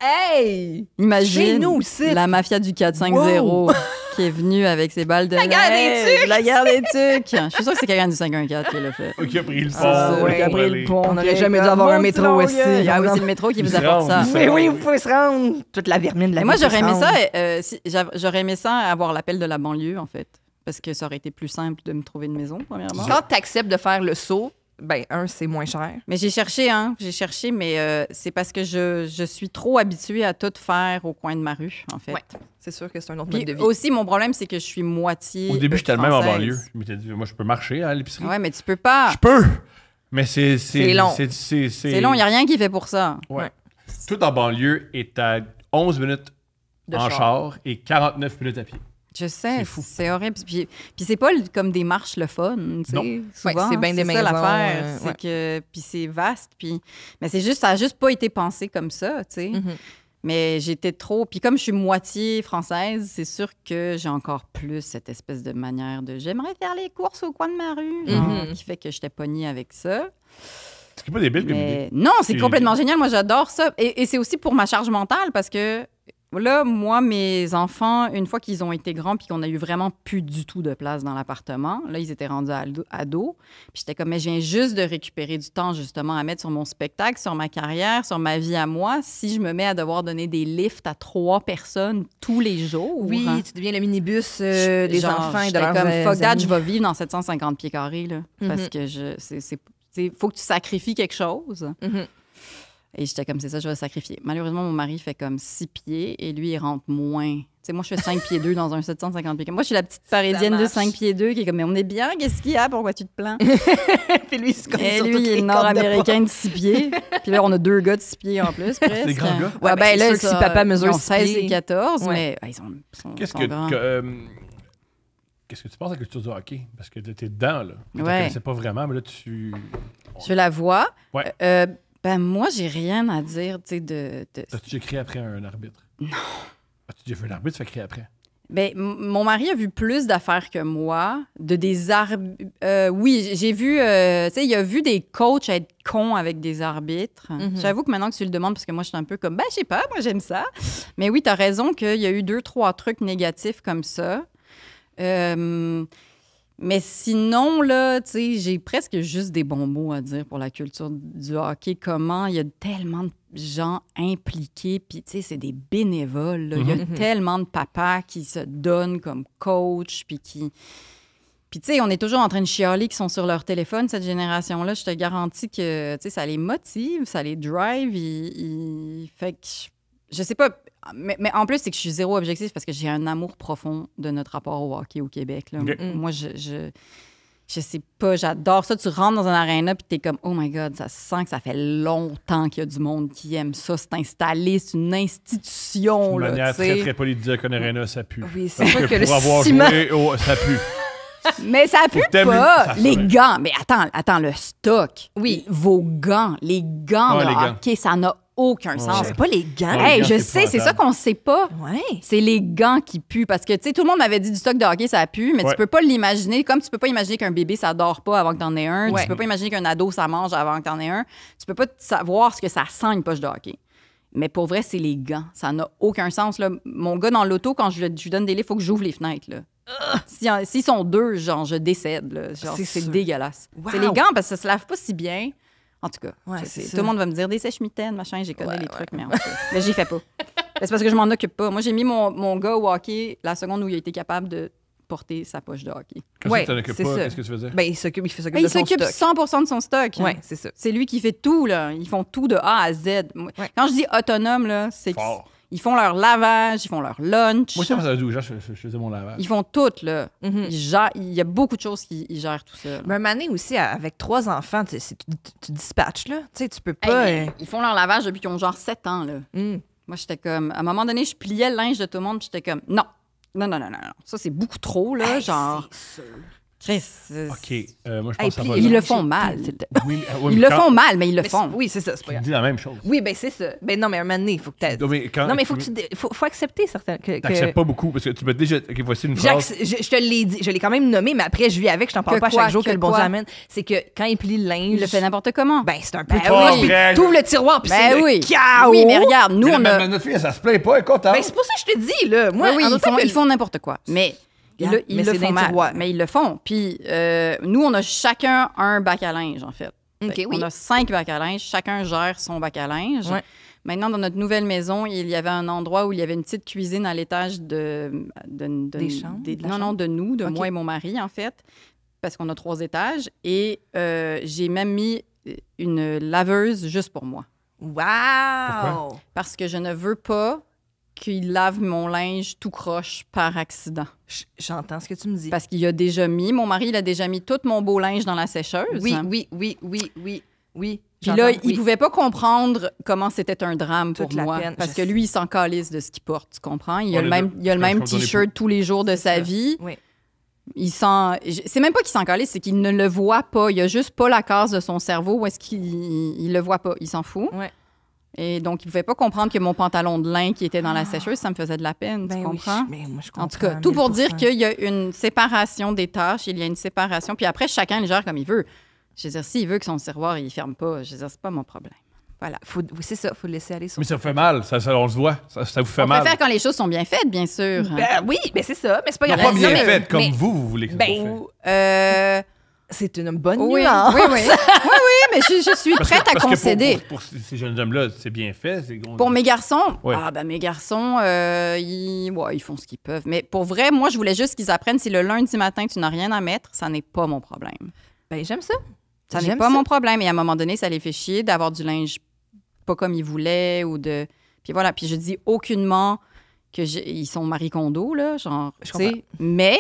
Hey! Imagine Chez nous aussi. la mafia du 450 qui qui est venu avec ses balles de La guerre des tucs! La guerre des tucs! Je suis sûre que c'est quelqu'un du 514 qui l'a fait. Qui a pris le pont. Qui a pris le pont. On n'aurait jamais dû avoir un métro ici. Ah oui, c'est le métro qui vous apporte ça. Oui, vous pouvez se rendre. Toute la vermine de la Mais moi, vie j'aurais peut aimé se ça. rendre. J'aurais aimé ça avoir l'appel de la banlieue, en fait. Parce que ça aurait été plus simple de me trouver une maison, premièrement. Quand tu acceptes de faire le saut, ben, c'est moins cher. Mais j'ai cherché, mais c'est parce que je suis trop habituée à tout faire au coin de ma rue, en fait. Ouais, c'est sûr que c'est un autre Puis mode de vie. aussi, mon problème, c'est que je suis moitié Au début, j'étais le même en française. banlieue. Je m'étais dit, moi, je peux marcher à l'épicerie. Ouais, mais tu peux pas. Je peux! Mais c'est long. C'est long, il n'y a rien qui fait pour ça. Ouais. Tout en banlieue est à 11 minutes De en char. char et 49 minutes à pied. Je sais, C'est fou. c'est horrible. Puis c'est pas comme des marches le fun, tu sais. Non. Souvent, Ouais, c'est bien des ça maisons, l'affaire. C'est ouais. que puis c'est vaste, puis mais c'est juste ça a juste pas été pensé comme ça, tu sais. Mhm. Mais j'étais trop. Puis comme je suis moitié française, c'est sûr que j'ai encore plus cette espèce de manière de j'aimerais faire les courses au coin de ma rue, genre, qui fait que j'étais pognée avec ça. Ce qui n'est pas débile comme Mais idée. non, c'est C'est- complètement génial. Moi, j'adore ça. Et c'est aussi pour ma charge mentale parce que là, moi, mes enfants, une fois qu'ils ont été grands puis qu'on a eu vraiment plus du tout de place dans l'appartement, là, ils étaient rendus ados. Puis j'étais comme, mais je viens juste de récupérer du temps, justement, à mettre sur mon spectacle, sur ma carrière, sur ma vie à moi. Si je me mets à devoir donner des lifts à 3 personnes tous les jours. Oui, hein, tu deviens le minibus des genre, enfants et de j'étais leurs comme, fuck that, amis. je vais vivre dans 750 pieds carrés, là. Parce que faut que tu sacrifies quelque chose. Mhm. Et j'étais comme, c'est ça, je vais sacrifier. Malheureusement, mon mari fait comme 6 pieds et lui, il rentre moins. Tu sais, moi, je fais 5 pieds 2 dans un 750 pieds. Moi, je suis la petite parisienne de marche. 5 pieds 2 qui est comme, mais on est bien, qu'est-ce qu'il y a? Pourquoi tu te plains? Puis lui, c'est comme Et sur lui, toutes il est les nord-américain de 6 pieds. Puis là, on a 2 gars de 6 pieds en plus, presque. Des grands gars? Ouais, ben, c'est sûr que si papa mesure ils ont 6 16 pieds. et 14, Ouais. mais ils sont Qu'est-ce sont que, grands. qu'est-ce que tu penses de la culture du hockey? Parce que t'es dedans, là. Tu ne Ouais. connaissais pas vraiment, mais là, tu... Je la vois. Ouais. Ben, moi, j'ai rien à dire, tu sais, de... As-tu déjà crié après un arbitre? Non. As-tu déjà vu un arbitre se faire crier après? Ben, mon mari a vu plus d'affaires que moi, de des arbitres. Oui, j'ai vu, tu sais, il a vu des coachs être cons avec des arbitres. J'avoue que maintenant que tu le demandes, parce que moi, je suis un peu comme, ben, je sais pas, moi, j'aime ça. Mais oui, tu as raison qu'il y a eu 2-3 trucs négatifs comme ça. Mais sinon, là, tu sais, j'ai presque juste des bons mots à dire pour la culture du hockey. Comment il y a tellement de gens impliqués, puis tu sais, c'est des bénévoles. Là. Il y a tellement de papas qui se donnent comme coach, puis qui... Puis, tu sais, on est toujours en train de chialer qui sont sur leur téléphone, cette génération-là. Je te garantis que, tu sais, ça les motive, ça les drive. Fait que, je sais pas... Mais en plus, c'est que je suis zéro objectif parce que j'ai un amour profond de notre rapport au hockey au Québec. Là. Okay. Moi, je sais pas, j'adore ça. Tu rentres dans un aréna puis t'es comme, oh my God, ça sent que ça fait longtemps qu'il y a du monde qui aime ça. C'est installé, c'est une institution. De là, manière tu sais. très, très polie de dire qu'un arena, ça pue. Oui, c'est Parce pas que le pour avoir ciment... joué, ça pue. Mais ça pue t'aimer, pas. ça Les sonne. gants. Mais attends, le stock. Oui. Vos gants. Les gants Ouais, de les gants. hockey, ça n'a aucun sens. C'est pas les gants. Ouais. Hey, les gants, je c'est sais, c'est ça épouvantable. qu'on sait pas. Ouais. C'est les gants qui puent. Parce que, tu sais, tout le monde m'avait dit du stock de hockey, ça pue, mais Ouais. tu peux pas l'imaginer. Comme tu peux pas imaginer qu'un bébé, ça dort pas avant que t'en aies un. Ouais. Tu peux pas imaginer qu'un ado, ça mange avant que t'en aies un. Tu peux pas savoir ce que ça sent, une poche de hockey. Mais pour vrai, c'est les gants. Ça n'a aucun sens. Là. Mon gars, dans l'auto, quand je lui donne des livres, il faut que j'ouvre les fenêtres. Là. S'ils sont 2, genre, je décède. Là. Genre, C'est c'est sûr. dégueulasse. Wow. C'est les gants parce que ça se lave pas si bien. En tout cas, Ouais, je c'est sais. ça. Tout le monde va me dire des sèches-mitaines, machin, j'ai connu Ouais, les ouais. trucs, mais en tout cas, là, j'y fais pas. C'est parce que je m'en occupe pas. Moi, j'ai mis mon gars au hockey la seconde où il a été capable de porter sa poche de hockey. Quand Ouais, tu t'en occupes c'est pas, ça. qu'est-ce que tu faisais? Ben, il s'occupe Ben, de il son s'occupe stock. 100% de son stock. hein. Ouais, c'est ça. C'est lui qui fait tout, là. Ils font tout de A à Z. Moi, Ouais. Quand je dis autonome, là, c'est Fort. qu'ils font leur lavage, ils font leur lunch. Moi, je sais pas, ça 12 ans, je faisais mon lavage. Ils font tout, là. Mhm. Il y a beaucoup de choses qu'ils gèrent tout ça. Mais un moment donné aussi, avec 3 enfants, tu dispatches, là. Tu sais, tu peux pas... Ils font leur lavage depuis qu'ils ont genre 7 ans, là. Moi, j'étais comme... À un moment donné, je pliais le linge de tout le monde, puis j'étais comme... Non. Ça, c'est beaucoup trop, là. genre... C'est sûr. Chris. OK. Moi, je pense que ça va. Ils le font mal. Oui, Ils le font mal, mais ils le font. Oui, c'est ça. C'est pas Tu grave. dis la même chose. Oui, ben c'est ça. Ben non, mais un moment donné, il faut que tu... Non, mais faut accepter certains... T'acceptes pas beaucoup, parce que tu m'as déjà... OK, voici une phrase. Je te l'ai dit, je l'ai quand même nommé, mais après, je vis avec, je t'en parle pas chaque jour que le bon Dieu amène. C'est que quand il plie le linge... Il le fait n'importe comment. Ben, c'est un peu... oui. T'ouvres le tiroir, puis c'est le chaos. Oui, mais regarde, nous, on a... Notre fille, ça se plaît pas, elle est contente. Ben, c'est pour ça que je te dis, là. Moi, oui, ils font n'importe quoi. Mais... Ils le font mal, mais ils le font. Puis nous, on a chacun un bac à linge, en fait. On a 5 bacs à linge. Chacun gère son bac à linge. Ouais. Maintenant, dans notre nouvelle maison, il y avait un endroit où il y avait une petite cuisine à l'étage des chambres? De nous, de moi et mon mari, en fait, parce qu'on a 3 étages. Et j'ai même mis une laveuse juste pour moi. Wow! Pourquoi? Parce que je ne veux pas qu'il lave mon linge tout croche par accident. J'entends ce que tu me dis. Parce qu'il a déjà mis, mon mari, il a déjà mis tout mon beau linge dans la sécheuse. Oui. Puis là, il pouvait pas comprendre comment c'était un drame pour moi. Parce que lui, il s'en calisse de ce qu'il porte, tu comprends? Il a le même T-shirt tous les jours de sa vie. Oui. C'est même pas qu'il s'en calisse, c'est qu'il ne le voit pas. Il a juste pas la case de son cerveau où est-ce qu'il le voit pas. Il s'en fout. Ouais. Et donc, il ne pouvait pas comprendre que mon pantalon de lin qui était dans la sécheuse, ça me faisait de la peine, tu comprends? Mais moi, je comprends? En tout cas, tout pour dire qu'il y a une séparation des tâches, il y a une séparation, puis après, chacun le gère comme il veut. Je veux dire, s'il veut que son tiroir, il ne ferme pas, je veux dire, c'est pas mon problème. Voilà. C'est ça, il faut le laisser aller sur Mais ça fait mal, ça on se voit, ça vous fait mal. On préfère quand les choses sont bien faites, bien sûr. Ben oui, mais c'est ça, mais c'est pas grave. Pas bien faites, comme vous voulez que ça soit fait. C'est une bonne nuance. Oui, mais je suis prête à concéder. Pour ces jeunes hommes-là, c'est bien fait. Pour mes garçons, mes garçons, ils font ce qu'ils peuvent. Mais pour vrai, moi, je voulais juste qu'ils apprennent si le lundi matin, tu n'as rien à mettre, ça n'est pas mon problème. Ben, j'aime ça. Ça n'est pas mon problème. Et à un moment donné, ça les fait chier d'avoir du linge pas comme ils voulaient ou de... Puis voilà, puis je dis aucunement qu'ils sont Marie Kondo, là, genre, tu sais. Mais...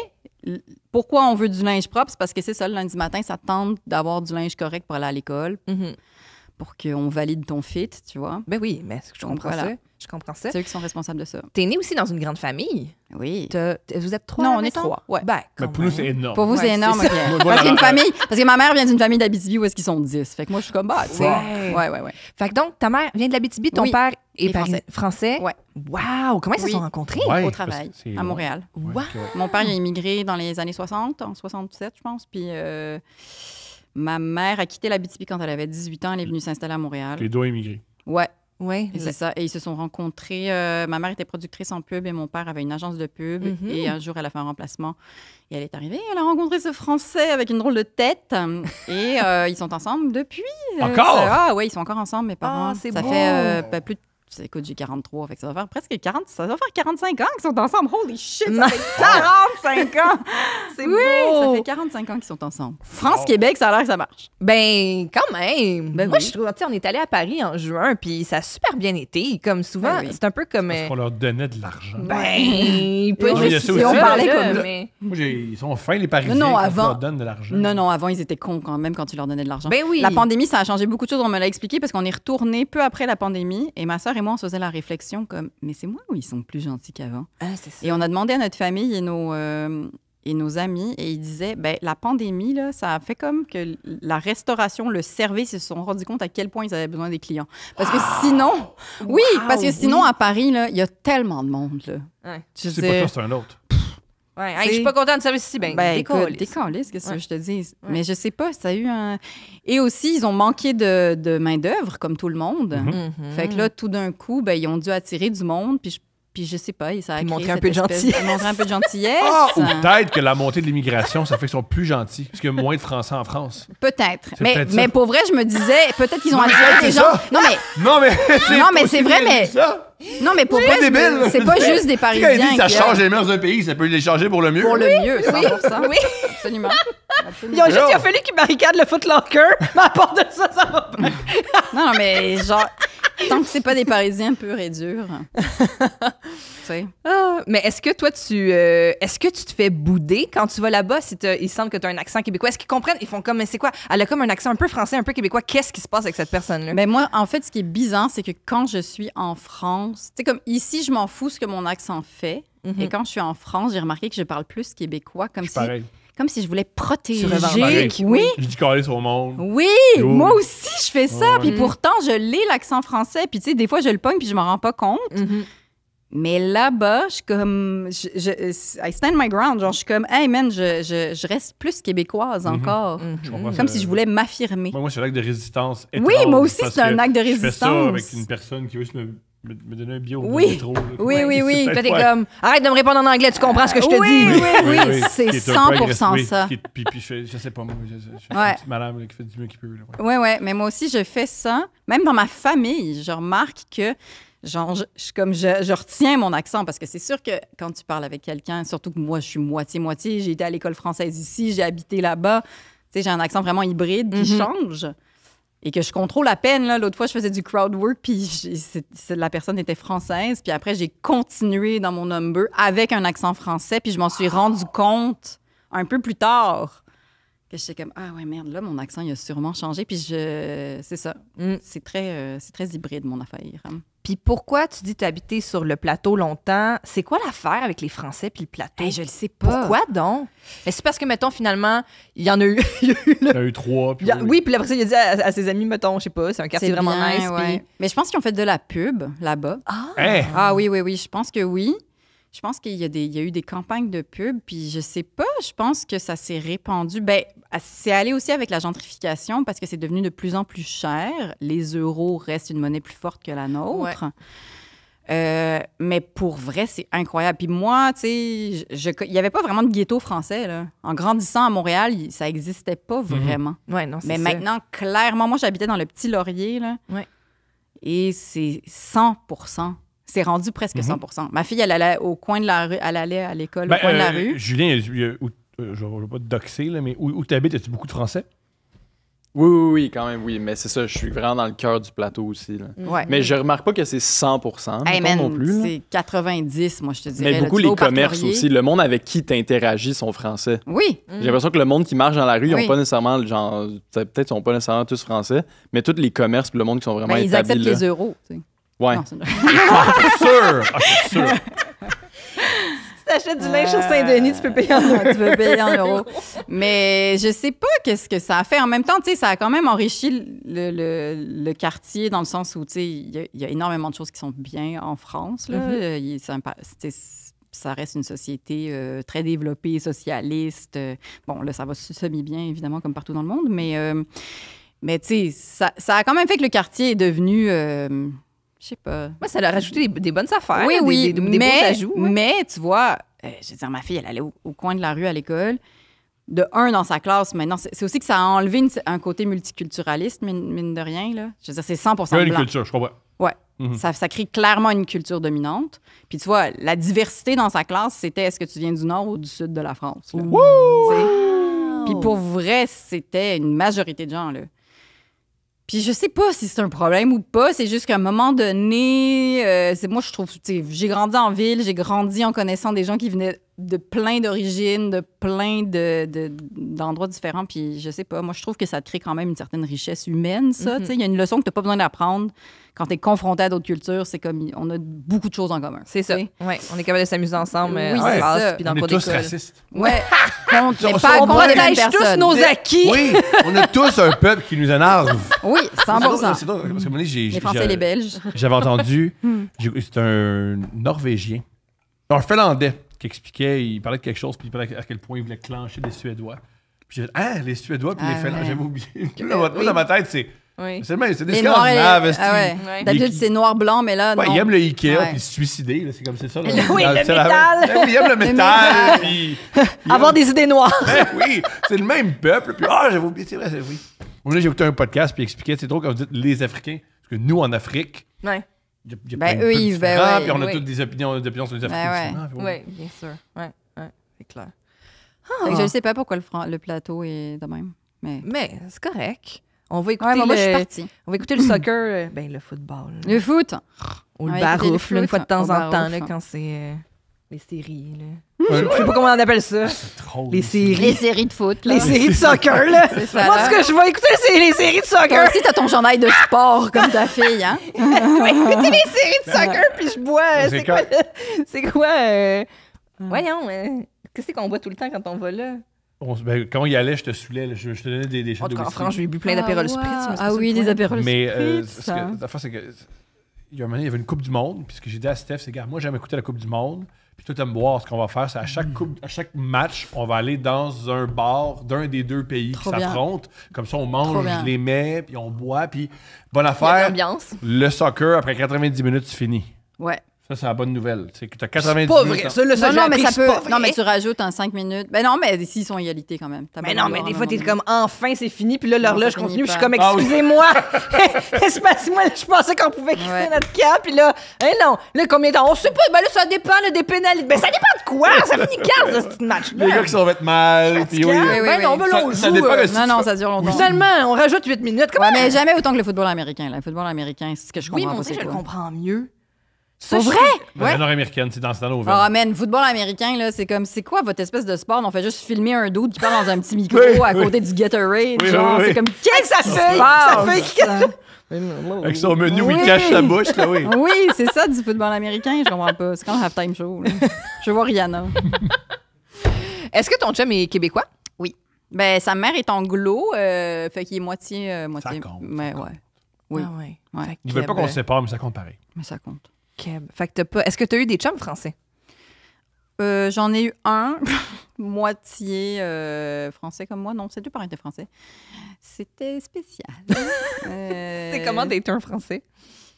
Pourquoi on veut du linge propre? C'est parce que c'est ça, le lundi matin, ça tente d'avoir du linge correct pour aller à l'école, pour qu'on valide ton fit, tu vois. Ben oui, mais je comprends ça. Je comprends ça. C'est eux qui sont responsables de ça. T'es né aussi dans une grande famille. Oui. Vous êtes 3? Non, on est 3. Ouais. Ben, pour nous, c'est énorme. Pour vous, c'est énorme. Parce qu'une famille... Parce que ma mère vient d'une famille d'Abitibi où est-ce qu'ils sont 10. Fait que moi, je suis comme, tu sais. Ouais. Fait que donc, ta mère vient de l'Abitibi, ton père est français. Ouais. Wow! Comment ils se sont rencontrés? Au travail, à Montréal. Wow! Mon père, il a immigré dans les années 60, en 67, je pense. Puis ma mère a quitté l'Abitibi quand elle avait 18 ans. Elle est venue s'installer à Montréal. Les deux immigrés. Ouais. Oui. Et c'est ça. Et ils se sont rencontrés. Ma mère était productrice en pub et mon père avait une agence de pub. Et un jour, elle a fait un remplacement. Et elle est arrivée. Elle a rencontré ce Français avec une drôle de tête. Et ils sont ensemble depuis. Encore? Oui, ils sont encore ensemble, mes parents. C'est ça beau. fait plus de... Écoute, j'ai 43, fait que ça va faire presque 40, ça va faire 45 ans qu'ils sont ensemble. Holy shit, ça fait 45 ans! C'est beau! Ça fait 45 ans qu'ils sont ensemble. France-Québec, ça a l'air que ça marche. Ben, quand même! Ben moi, oui. je trouve, on est allé à Paris en juin, puis ça a super bien été. Comme souvent, c'est un peu comme... Parce qu'on leur donnait de l'argent. Ben, pas juste si on parlait là, comme... Mais... Moi, ils sont fins, les Parisiens, Non, quand avant... tu leur donnes de l'argent. Non, avant, ils étaient cons quand même quand tu leur donnais de l'argent. Ben oui! La pandémie, ça a changé beaucoup de choses. On me l'a expliqué parce qu'on est retourné peu après la pandémie et ma sœur et moi, on se faisait la réflexion comme « Mais c'est moi ou ils sont plus gentils qu'avant? » c'est ça. Et on a demandé à notre famille et nos amis et ils disaient ben la pandémie, là, ça a fait comme que la restauration, le service, ils se sont rendus compte à quel point ils avaient besoin des clients. Parce que sinon... sinon, à Paris, là, il y a tellement de monde. Là. Ouais. C'est pas toi, c'est un autre. Ouais, je suis pas contente de service ici. Écoute, décalisse, qu'est-ce que je te dis? Ouais. Mais je sais pas, ça a eu un... Et aussi, ils ont manqué de main-d'œuvre, comme tout le monde. Fait que là, tout d'un coup, ils ont dû attirer du monde, puis je sais pas, ça a montré un peu de gentillesse. Montrer un peu de gentillesse. Ou peut-être que la montée de l'immigration, ça fait qu'ils sont plus gentils, parce qu'il y a moins de Français en France. Peut-être. Mais pour vrai, je me disais, peut-être qu'ils ont attiré des gens... Non, mais c'est vrai, mais... Non, mais pour vrai, c'est pas juste des Parisiens. Quand il dit que ça change les mœurs d'un pays, ça peut les changer pour le mieux. Pour le mieux, 100%. Oui, absolument. Il a fallu qu'ils barricadent le Footlocker, mais à part de ça, ça va pas. Non, mais genre, tant que c'est pas des Parisiens purs et durs. Mais est-ce que toi, est-ce que tu te fais bouder quand tu vas là-bas si il semble que tu as un accent québécois? Est-ce qu'ils comprennent? Ils font comme, mais c'est quoi? Elle a comme un accent un peu français, un peu québécois. Qu'est-ce qui se passe avec cette personne-là? Ben moi, en fait, ce qui est bizarre, c'est que quand je suis en France, tu sais, comme ici, je m'en fous ce que mon accent fait. Et quand je suis en France, j'ai remarqué que je parle plus québécois, comme comme si je voulais protéger. Oui. Je dis calé sur le monde. Oui, moi aussi, je fais ça. Puis pourtant, je l'ai, l'accent français. Puis tu sais, des fois, je le pogne puis je m'en rends pas compte. Mais là-bas, je suis comme... I stand my ground. Genre, je suis comme, hey man, je reste plus québécoise encore. Comme si je voulais m'affirmer. Moi, c'est un acte de résistance étrange. Oui, moi aussi, c'est un acte de résistance. Je fais ça avec une personne qui veut juste me donner un bio. Oui, oui. T'es comme, arrête de me répondre en anglais, tu comprends ce que je te dis. Oui, c'est 100% ça. Puis je sais pas, moi, je suis une petite madame qui fait du mieux qu'il peut. Oui, mais moi aussi, je fais ça. Même dans ma famille, je remarque que genre, je retiens mon accent parce que c'est sûr que quand tu parles avec quelqu'un, surtout que moi, je suis moitié-moitié, j'ai été à l'école française ici, j'ai habité là-bas, tu sais, j'ai un accent vraiment hybride qui change et que je contrôle à peine. Là. L'autre fois, je faisais du crowd work puis la personne était française. Puis après, j'ai continué dans mon number avec un accent français puis je m'en suis rendu compte un peu plus tard que j'étais comme, ah ouais, merde, là, mon accent, il a sûrement changé. Puis c'est ça. C'est très hybride, mon affaire. Puis pourquoi tu dis t'habiter sur le plateau longtemps? C'est quoi l'affaire avec les Français puis le plateau? Hey, je le sais pas. Pourquoi donc? Mais c'est parce que, mettons, finalement, il y en a eu... il y a eu 3. Puis oui, puis après ça, il a dit à ses amis, mettons, je sais pas, c'est un quartier vraiment nice. Ouais. Mais je pense qu'ils ont fait de la pub là-bas. Ah oui, je pense que oui. Je pense qu'il y a eu des campagnes de pub, puis je sais pas, je pense que ça s'est répandu. Ben, c'est allé aussi avec la gentrification parce que c'est devenu de plus en plus cher. Les euros restent une monnaie plus forte que la nôtre. Mais pour vrai, c'est incroyable. Puis moi, tu sais, il n'y avait pas vraiment de ghetto français, là. En grandissant à Montréal, ça n'existait pas vraiment. Ouais, non, mais ça. Maintenant, clairement, moi, j'habitais dans le Petit Laurier, là. Ouais. Et c'est 100%. C'est rendu presque 100%. Ma fille, elle allait au coin de la rue, elle allait à l'école au coin de la rue. Julien, je ne vais pas te doxer, là, mais où tu habites, as-tu beaucoup de Français? Oui, quand même, oui. Mais c'est ça, je suis vraiment dans le cœur du plateau aussi. Là. Mais je remarque pas que c'est 100%. Non plus. C'est 90, moi, je te dirais. Mais beaucoup les commerces aussi. Le monde avec qui tu interagis sont français. Oui. J'ai l'impression que le monde qui marche dans la rue, ils n'ont pas nécessairement, genre, peut-être sont pas nécessairement tous français, mais tous les commerces, le monde qui sont vraiment établis. Ils acceptent les euros, tu sais. Ouais. Non, c'est sûr. Si t'achètes du linge sur Saint-Denis, tu peux payer en euros. Tu peux payer en euros. Mais je sais pas qu'est-ce que ça a fait. En même temps, tu sais, ça a quand même enrichi le quartier dans le sens où, tu sais, il y a énormément de choses qui sont bien en France, là. Ça reste une société très développée, socialiste. Bon, là, ça va semi-bien, évidemment, comme partout dans le monde, mais tu sais, ça a quand même fait que le quartier est devenu... je sais pas. Moi, ça leur a rajouté des bonnes affaires. Oui, des beaux ajouts. Mais tu vois, je veux dire, ma fille, elle allait au coin de la rue à l'école. De un, dans sa classe, maintenant, c'est aussi que ça a enlevé un côté multiculturaliste, mine de rien. Là. Je veux dire, c'est 100% blanc. Une culture, je comprends. Ouais. Ça crée clairement une culture dominante. Puis tu vois, la diversité dans sa classe, c'était est-ce que tu viens du nord ou du sud de la France? Là. Puis pour vrai, c'était une majorité de gens, là. Puis je sais pas si c'est un problème ou pas, c'est juste qu'à un moment donné, moi je trouve, j'ai grandi en ville, j'ai grandi en connaissant des gens qui venaient de plein d'origines, de plein d'endroits différents, puis je sais pas, moi je trouve que ça crée quand même une certaine richesse humaine, ça, tu sais, il y a une leçon que t'as pas besoin d'apprendre quand t'es confronté à d'autres cultures, c'est comme, on a beaucoup de choses en commun. C'est ça, ouais, on est capable de s'amuser ensemble en classe, puis dans le cours d'école. On est tous racistes. Ouais, on protège tous nos acquis. Oui, on a tous un peuple qui nous énerve. Oui, 100%. C'est drôle, parce que les Français et les Belges. J'avais entendu, c'est un Norvégien, un Finlandais, qui expliquait, il parlait de quelque chose, puis il parlait à quel point il voulait clencher les Suédois. Puis j'ai dit, les Suédois, puis les Finlandais, j'avais oublié. Moi, dans ma tête, c'est des Scandinaves. D'habitude, c'est noir-blanc, mais là, non. Il aime le Ikea, puis se suicider, c'est comme c'est ça. Oui, le métal. Il aime le métal, puis... Avoir des idées noires. Oui, c'est le même peuple, puis j'avais oublié, c'est vrai, oui. J'ai écouté un podcast, puis il expliquait, c'est trop quand vous dites les Africains, parce que nous, en Afrique... Il y a plein de peuples différents, puis on a toutes des opinions sur les Africains. Oui, bien sûr. Ouais, c'est clair. Je ne sais pas pourquoi le plateau est de même. Mais c'est correct. On va écouter moi, je suis partie. On va écouter le soccer, le football. Le foot. Ou le barouf, une fois de temps en temps, quand c'est les séries. Je sais pas comment on appelle ça. Les séries. Les séries de foot. Là. Les séries de soccer, là. C'est ça. Moi, ce que je vais écouter, c'est les séries de soccer. Toi aussi, t'as ton chandail de sport, comme ta fille, hein? Oui, écouter les séries de soccer, puis je bois. C'est quoi? Voyons, qu'est-ce qu'on boit tout le temps quand on va là? quand il y allait, je te saoulais. Je te donnais des shots de whisky. En France, j'ai bu plein d'apérols spritz. Ah oui, des apérols spritz. Mais la fois, c'est que il y a un moment, il y avait une Coupe du Monde. Puis ce que j'ai dit à Steph, c'est, gars, moi, j'aime écouter la Coupe du Monde. Puis toi, t'aimes boire. Ce qu'on va faire, c'est à chaque match, on va aller dans un bar d'un des deux pays qui s'affrontent. Comme ça, on mange les mets, puis on boit. Puis bonne affaire. Le soccer, après 90 minutes, c'est fini. Ouais. Ça, c'est la bonne nouvelle. C'est que tu as 90 minutes. C'est pas vrai. Non, mais ça peut. Non, mais tu rajoutes en 5 minutes. Ben non, mais s'ils sont égalité quand même. Mais non, mais des fois, t'es comme enfin, c'est fini. Puis là, l'horloge continue. Puis je suis comme, excusez-moi. Espace-moi. Je pensais qu'on pouvait quitter notre camp. Puis là, non. Là, combien de temps? On sait pas. Ben là, ça dépend des pénalités. Ben ça dépend de quoi? Ça finit quand, ce match-là? Les gars qui s'en vont être mal. Ben non, ben là, on joue. Non, ça dure longtemps. Finalement, on rajoute 8 minutes. Ouais, mais jamais autant que le football américain. Le football américain, c'est ce que je comprends pas. Oui, moi aussi, je le comprends mieux. C'est vrai? La nord-américaine, c'est dans nos veines. Ah, man, football américain, là, c'est comme, c'est quoi votre espèce de sport? On fait juste filmer un dude qui parle dans un petit micro à côté du Gatorade. Genre, c'est comme, qu'est-ce que ça fait? Ça fait avec son menu où il cache sa bouche, là, oui. Oui, c'est ça du football américain, je comprends pas. C'est comme halftime show. Là. Je vois Rihanna. Est-ce que ton chum est québécois? Oui. Ben, sa mère est anglo, fait qu'il est moitié. Ça compte. Mais ouais. Oui. Ah ouais. Il veut pas qu'on se sépare, mais ça compte pareil. Mais ça compte. Fait que t'as pas. Est-ce que tu as eu des chums français? J'en ai eu un, moitié français comme moi. Non, ses deux parents étaient français. C'était spécial. C'est comment d'être un français?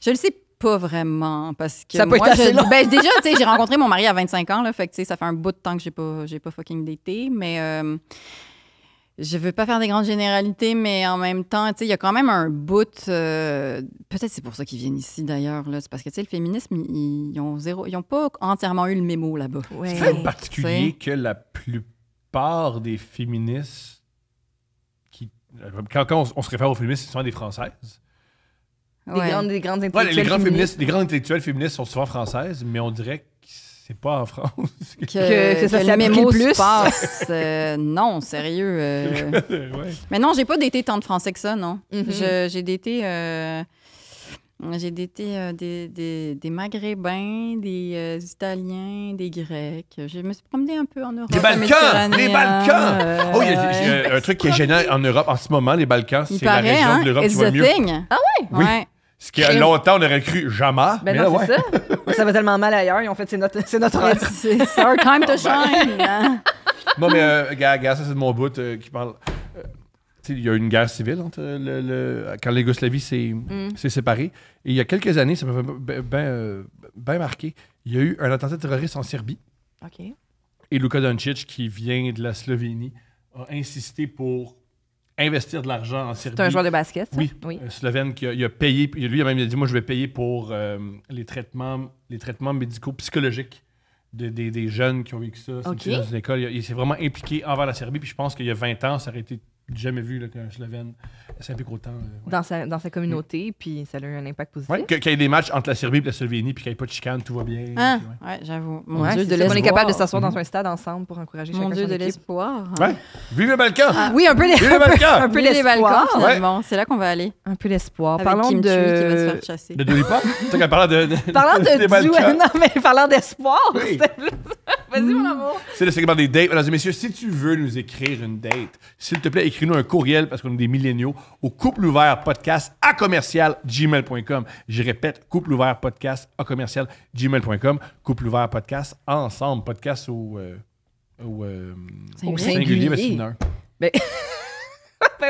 Je le sais pas vraiment parce que ça peut être assez long. Ben, déjà, tu sais, j'ai rencontré mon mari à 25 ans, là, fait que tu sais, ça fait un bout de temps que j'ai pas fucking daté, mais je veux pas faire des grandes généralités, mais en même temps, tu sais, il y a quand même un bout. Peut-être c'est pour ça qu'ils viennent ici d'ailleurs. Là. C'est parce que tu sais, le féminisme, ils ont pas entièrement eu le mémo là-bas. Ouais. C'est fait particulier que la plupart des féministes quand on se réfère aux féministes, c'est souvent des Françaises. Des grandes intellectuelles les grandes intellectuelles féministes sont souvent françaises, mais on dirait que c'est pas en France. que ça le mémo plus. Passe. Non, sérieux. Ouais. Mais non, j'ai pas daté tant de Français que ça, non. Mm-hmm. J'ai daté des Maghrébins, des Italiens, des Grecs. Je me suis promenée un peu en Europe. Les Balkans! Les Balkans! Il y a un truc qui est gênant en Europe en ce moment, les Balkans, c'est la région de l'Europe qui va mieux. Ah ouais? Oui. Ouais. Ce qui, longtemps, on aurait cru jamais. Ben non, c'est ça. Ça va tellement mal ailleurs. Ils ont fait, c'est notre heure. C'est our time to shine. Non, mais, gars, ça, c'est de mon bout qui parle. Il y a eu une guerre civile entre quand la Yougoslavie s'est séparée. Et il y a quelques années, ça m'a bien marqué, il y a eu un attentat terroriste en Serbie. OK. Et Luka Doncic, qui vient de la Slovénie, a insisté pour investir de l'argent en Serbie. C'est un joueur de basket, ça? Oui. Un Slovène qui a payé. Lui, il a dit, moi, je vais payer pour les traitements médicaux psychologiques des jeunes qui ont vécu ça. Okay. Dans une école. Il s'est vraiment impliqué envers la Serbie. Puis je pense qu'il y a 20 ans, ça aurait été jamais vu là, qu'un Slovène s'implique autant. Dans sa communauté, puis ça a eu un impact positif. Oui, qu'il y ait des matchs entre la Serbie et la Slovénie, puis qu'il n'y ait pas de chicane, tout va bien. Ouais, j'avoue. Mon Dieu, de l'espoir. On est capable de s'asseoir dans un stade ensemble pour encourager chacun. Mon Dieu, de l'espoir. Ouais. Vive les Balkans! Oui, un peu les Balkans! Un peu les Balkans, finalement. Ouais. C'est là qu'on va aller. Un peu l'espoir. Avec Parlons Kim Chi qui va se faire chasser. De Dolipa? Parlant des Balkans. Non, mais parlant d'espoir, oui. Vas-y, mon amour. C'est le segment des dates. Mesdames et messieurs, si tu veux nous écrire une date, s'il te plaît, écris-nous un courriel parce qu'on est des milléniaux au coupleouvertpodcast@gmail.com. Je répète, coupleouvertpodcast@gmail.com. Couple ouvert podcast ensemble. Podcast au singulier, mais c'est une heure. Ben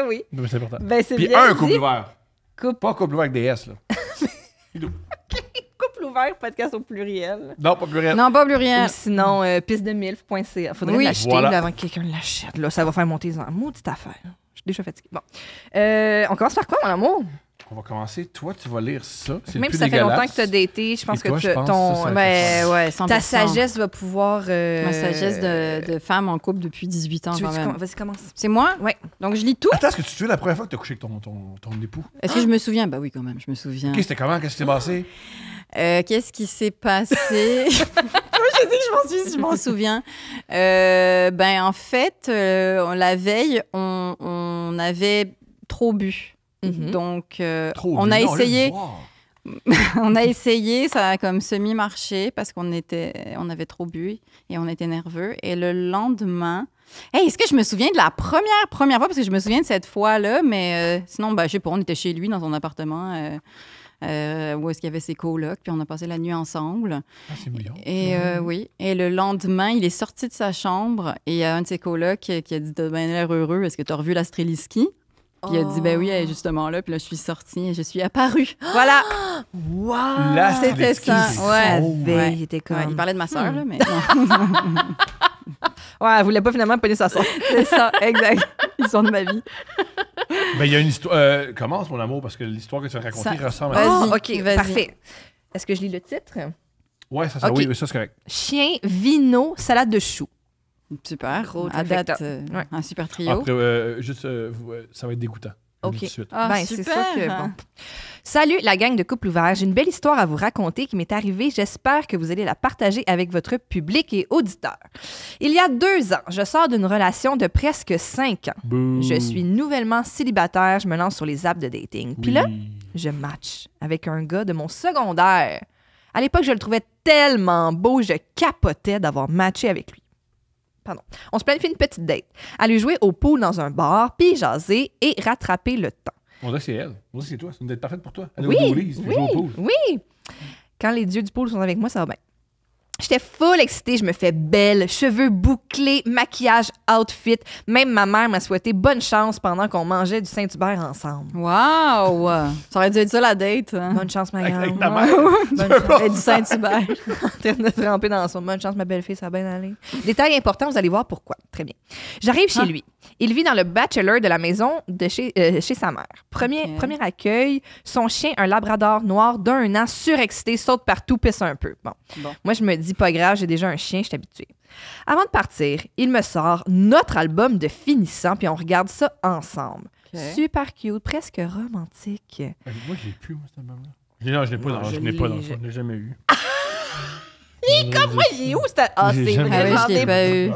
oui. Ben, c'est important. Ben, c'est puis bien un couple ouvert. Pas couple ouvert avec des S, là. Couple ouvert, podcast au pluriel. Non, pas pluriel. Non, pas pluriel. Ou sinon, pissedemilf.ca. Faudrait l'acheter avant que quelqu'un l'achète. Là, ça va faire monter les ans. Maudite affaire. Je suis déjà fatiguée. Bon. On commence par quoi, mon amour? On va commencer. Toi, tu vas lire ça. C'est même le plus si ça dégueulasse. fait longtemps que tu as daté, je pense toi, que ta sagesse va pouvoir... Ma sagesse de femme en couple depuis 18 ans, quand même. Vas-y, commence. C'est moi? Oui. Donc, je lis tout. Attends, est-ce que tu te souviens la première fois que tu as couché avec ton époux? Est-ce que je me souviens? Ben oui, quand même, je me souviens. OK, c'était comment? Qu'est-ce qui s'est passé? Qu'est-ce qui s'est passé? Moi, je dis que je m'en souviens. En fait, la veille, on avait trop bu. Mm-hmm. Donc, on a essayé... On a essayé, ça a comme semi-marché parce qu'on avait trop bu et on était nerveux. Et le lendemain... Hey, est-ce que je me souviens de la première fois? Parce que je me souviens de cette fois-là, mais sinon, je sais pas, on était chez lui dans son appartement où est-ce qu'il y avait ses colocs, puis on a passé la nuit ensemble. Ah, c'est mignon. Et oui. Et le lendemain, il est sorti de sa chambre et il y a un de ses colocs qui a dit « T'as bien l'air heureux, est-ce que tu as revu la Streliski? » Puis il a dit, ben oui, elle est justement là. Puis là, je suis sortie et je suis apparue. Voilà. Wow! Là, c'était ça. Ouais. Il était comme... il parlait de ma soeur, là, mais... Ouais, elle voulait pas finalement pogner sa soeur. C'est ça, exact. L'histoire de ma vie. Ben, il y a une histoire... commence, mon amour, parce que l'histoire que tu vas raconter ressemble à... Vas-y, OK, parfait. Est-ce que je lis le titre? Ouais, ça, okay. Oui, mais ça, c'est correct. Chien, vino, salade de choux. Super. À date, un super trio. Après, ça va être dégoûtant. OK. Super. C'est ça que... Bon. Salut, la gang de Couple Ouvert. J'ai une belle histoire à vous raconter qui m'est arrivée. J'espère que vous allez la partager avec votre public et auditeurs. Il y a 2 ans, je sors d'une relation de presque 5 ans. Bouh. Je suis nouvellement célibataire. Je me lance sur les apps de dating. Puis là, je match avec un gars de mon secondaire. À l'époque, je le trouvais tellement beau, je capotais d'avoir matché avec lui. Pardon. On se planifie une petite date. Aller jouer au pool dans un bar, puis jaser et rattraper le temps. On dirait que c'est elle. On dirait que c'est toi. C'est une date parfaite pour toi. Elle Oui, est au bowling, tu joues au pool. oui. Quand les dieux du pool sont avec moi, ça va bien. J'étais full excitée, je me fais belle, cheveux bouclés, maquillage, outfit. Même ma mère m'a souhaité bonne chance pendant qu'on mangeait du Saint-Hubert ensemble. Wow! Ça aurait dû être ça la date. Hein? Bonne chance, ma grande. Avec ta mère. Bonne chance. Et du Saint-Hubert. En train de tremper dans son bonne chance, ma belle-fille, ça va bien aller. Détail important, vous allez voir pourquoi. Très bien. J'arrive chez lui. Il vit dans le bachelor de la maison de chez sa mère. Premier accueil, son chien, un labrador noir d'1 an, surexcité, saute partout, pisse un peu. Bon. Moi, je me dis, pas grave, j'ai déjà un chien, je suis habituée. Avant de partir, il me sort notre album de finissant, puis on regarde ça ensemble. Okay. Super cute, presque romantique. Moi, je l'ai plus, moi, cet album-là. Non, je l'ai pas dans le fond, je l'ai jamais eu. Comme moi, il est où? Ah, c'est vrai, je l'ai pas eu.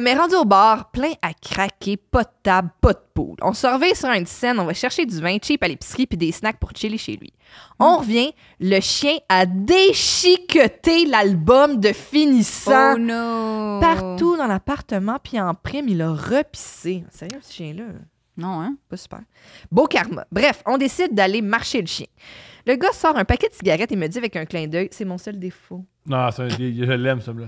Mais rendu au bar, plein à craquer, pas de table, pas de pool. On se réveille sur une scène, on va chercher du vin cheap à l'épicerie puis des snacks pour chiller chez lui. On revient, le chien a déchiqueté l'album de finissant. Oh non! Partout dans l'appartement, puis en prime, il a repissé. Sérieux, ce chien-là? Non, hein? Pas super. Beau karma. Bref, on décide d'aller marcher le chien. Le gars sort un paquet de cigarettes et me dit avec un clin d'œil, c'est mon seul défaut. Non, je l'aime, ça, là.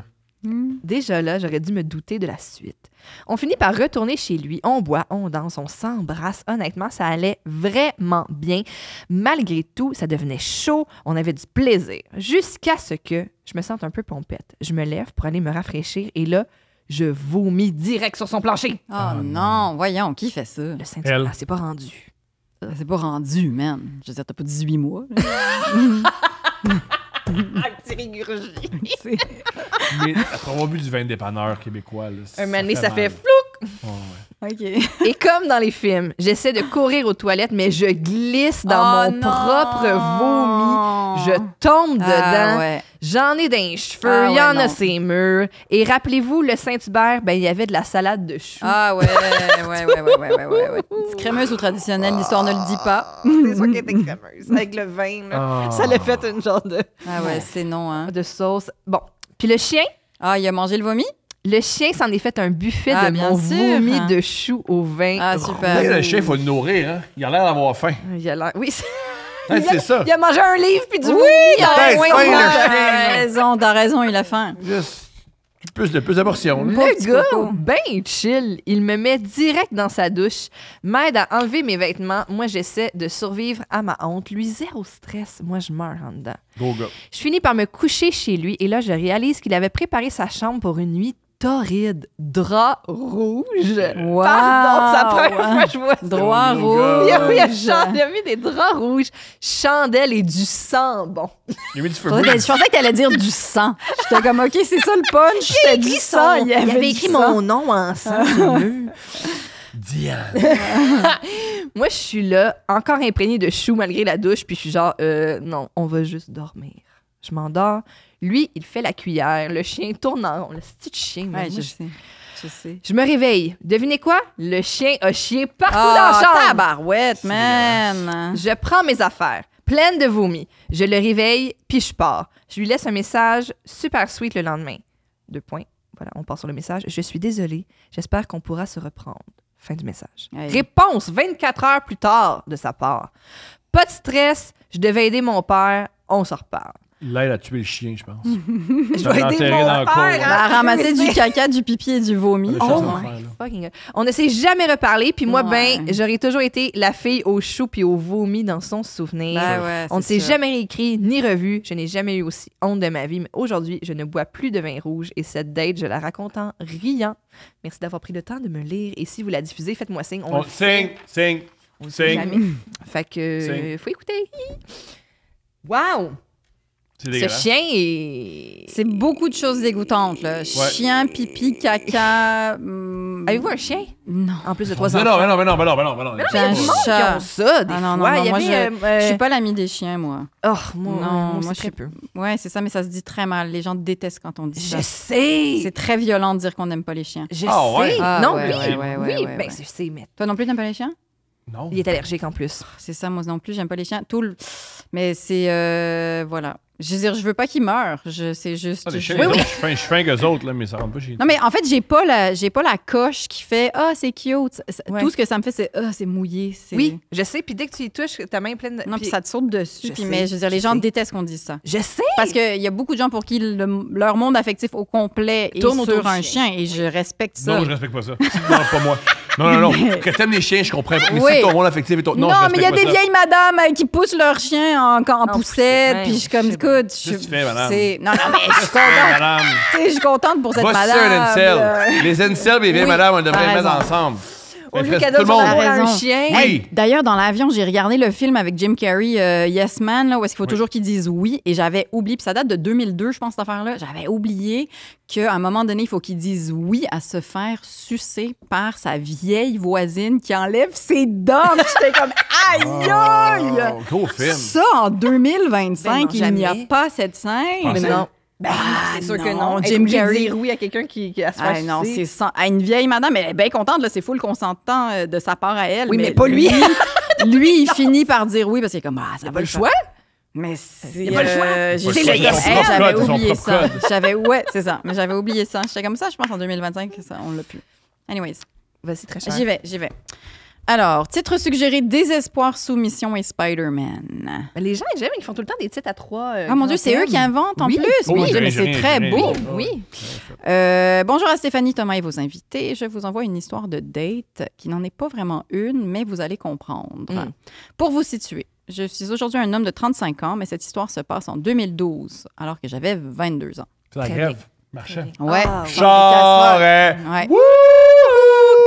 Déjà là, j'aurais dû me douter de la suite. On finit par retourner chez lui. On boit, on danse, on s'embrasse. Honnêtement, ça allait vraiment bien. Malgré tout, ça devenait chaud. On avait du plaisir. Jusqu'à ce que je me sente un peu pompette. Je me lève pour aller me rafraîchir et là, je vomis direct sur son plancher. Oh non, voyons, qui fait ça? Le Saint-Hubert, c'est pas rendu. C'est pas rendu, man. Je veux dire, t'as pas 18 mois. Petit rigurgie. Mais après avoir bu du vin de dépanneur québécois, là, un moment donné, ça fait flouk. Oh, ouais. OK. Et comme dans les films, j'essaie de courir aux toilettes, mais je glisse dans mon propre vomi. Je tombe dedans. Ouais. J'en ai dans les cheveux. Il y en a ses murs. Et rappelez-vous, le Saint-Hubert, ben, il y avait de la salade de choux. Ah ouais. Petite crémeuse ou traditionnelle, l'histoire ne le dit pas. C'est sûr qu'elle était crémeuse. Avec le vin, là. Ça l'a fait une genre de... Ah ouais, c'est non, hein. De sauce. Bon. Puis le chien? Ah, il a mangé le vomi? Le chien s'en est fait un buffet de mon vomi de choux au vin. Ah, super. Le chien, il faut le nourrir, hein. Il a l'air d'avoir faim. Il a l'air... Oui, c'est ça. Il a mangé un livre puis du vomi. T'as raison, il a faim. Juste plus de portions. Le gars, ben chill. Il me met direct dans sa douche, m'aide à enlever mes vêtements. Moi, j'essaie de survivre à ma honte. Lui, zéro stress. Moi, je meurs en dedans. Beau gars. Je finis par me coucher chez lui et là, je réalise qu'il avait préparé sa chambre pour une nuit torride. Drap rouge. Wow. Pardon, ça première fois que je vois ça. Drap rouge. Il a mis des draps rouges, chandelles et du sang. Bon. Il a mis du feu. Je pensais que t'allais dire du sang. J'étais comme, OK, c'est ça le punch. C'était du sang. Il avait écrit mon nom en sang sur le mur. Diane. Moi, je suis là, encore imprégnée de choux malgré la douche, puis je suis genre, non, on va juste dormir. Je m'endors. Lui, il fait la cuillère. Le chien tourne en rond. Le petit chien. Ouais, je sais. Je me réveille. Devinez quoi? Le chien a chié partout dans la chambre. Tabarouette, man! Je prends mes affaires, pleine de vomi. Je le réveille, puis je pars. Je lui laisse un message super sweet le lendemain. 2 points. Voilà, on part sur le message. Je suis désolée. J'espère qu'on pourra se reprendre. Fin du message. Hey. Réponse 24 heures plus tard de sa part. Pas de stress. Je devais aider mon père. On s'en reparle. Là, il a tué le chien, je pense. Je vais aider mon père à ramasser du caca, du pipi et du vomi. On ne s'est jamais reparlé, puis moi, j'aurais toujours été la fille au chou puis au vomi dans son souvenir. On ne s'est jamais réécrit ni revu. Je n'ai jamais eu aussi honte de ma vie, mais aujourd'hui, je ne bois plus de vin rouge et cette date, je la raconte en riant. Merci d'avoir pris le temps de me lire et si vous la diffusez, faites-moi signe. Signe. Fait que, faut écouter. Wow! Ce chien est... C'est beaucoup de choses dégoûtantes, là. Ouais. Chien, pipi, caca... Avez-vous un chien? Non. En plus de 3 enfants. Non. Il y a des gens qui ont ça, des fois. Non, moi, je suis pas l'amie des chiens, moi. Oh, moi c'est très peu. Ouais, c'est ça, mais ça se dit très mal. Les gens détestent quand on dit ça. Je sais! C'est très violent de dire qu'on n'aime pas les chiens. Je sais! Non, oui. Ben, je sais, mais... Toi non plus, t'aimes pas les chiens? Non. Il est allergique en plus. C'est ça, moi non plus, j'aime pas les chiens. Mais c'est... voilà. Je veux dire, je veux pas qu'ils meurent. C'est juste... Je suis fin qu'eux autres, là, mais ça rentre pas chez nous. Non, mais en fait, j'ai pas la coche qui fait « Ah, c'est cute ». Tout ce que ça me fait, c'est « Ah, c'est mouillé ». Oui, je sais. Puis dès que tu y touches, ta main est pleine de... Non, puis ça te saute dessus. Mais je veux dire, les gens détestent qu'on dise ça. Je sais! Parce qu'il y a beaucoup de gens pour qui leur monde affectif au complet est sur un chien. Et je respecte ça. Non, je respecte pas ça. Non, pas moi. Non. Que t'aimes les chiens, je comprends. Mais si ton monde affectif est ton... Non, mais il y a des vieilles madames qui poussent leur chien en poussette. Puis je suis comme, écoute... Madame. Non, mais je suis contente. Je suis contente pour cette madame. Les incels et les vieilles madames, on devrait les mettre ensemble. Au lieu qu'elle un chien. Oui. D'ailleurs, dans l'avion, j'ai regardé le film avec Jim Carrey, Yes Man, là, où est-ce qu'il faut toujours qu'ils disent oui. Et j'avais oublié, puis ça date de 2002, je pense, cette affaire-là. J'avais oublié qu'à un moment donné, il faut qu'ils disent oui à se faire sucer par sa vieille voisine qui enlève ses dents. J'étais comme, aïe! Gros film. Ça, en 2025, il n'y a pas cette scène. Mais non. C'est sûr que non. Jim Carrey dire oui à quelqu'un qui a se fait non, c'est une vieille madame, elle est bien contente, là, c'est full consentant de sa part à elle. Oui, mais pas lui. Lui, il finit par dire oui parce qu'il est comme ça pas le choix. Mais c'est pas le choix. J'avais oublié ça. C'est ça. Mais j'avais oublié ça. J'étais comme ça, je pense en 2025 ça on l'a plus. Anyways, vas-y très cher. J'y vais. Alors, titre suggéré, Désespoir, Soumission et Spider-Man. Les gens, j'aime, ils font tout le temps des titres à 3. Ah mon Dieu, c'est eux qui inventent en plus. Oui, mais c'est très beau. Oui. Bonjour à Stéphanie, Thomas et vos invités. Je vous envoie une histoire de date qui n'en est pas vraiment une, mais vous allez comprendre. Pour vous situer, je suis aujourd'hui un homme de 35 ans, mais cette histoire se passe en 2012, alors que j'avais 22 ans. C'est la grève. Marchand. Ouais. Charest. Ouais.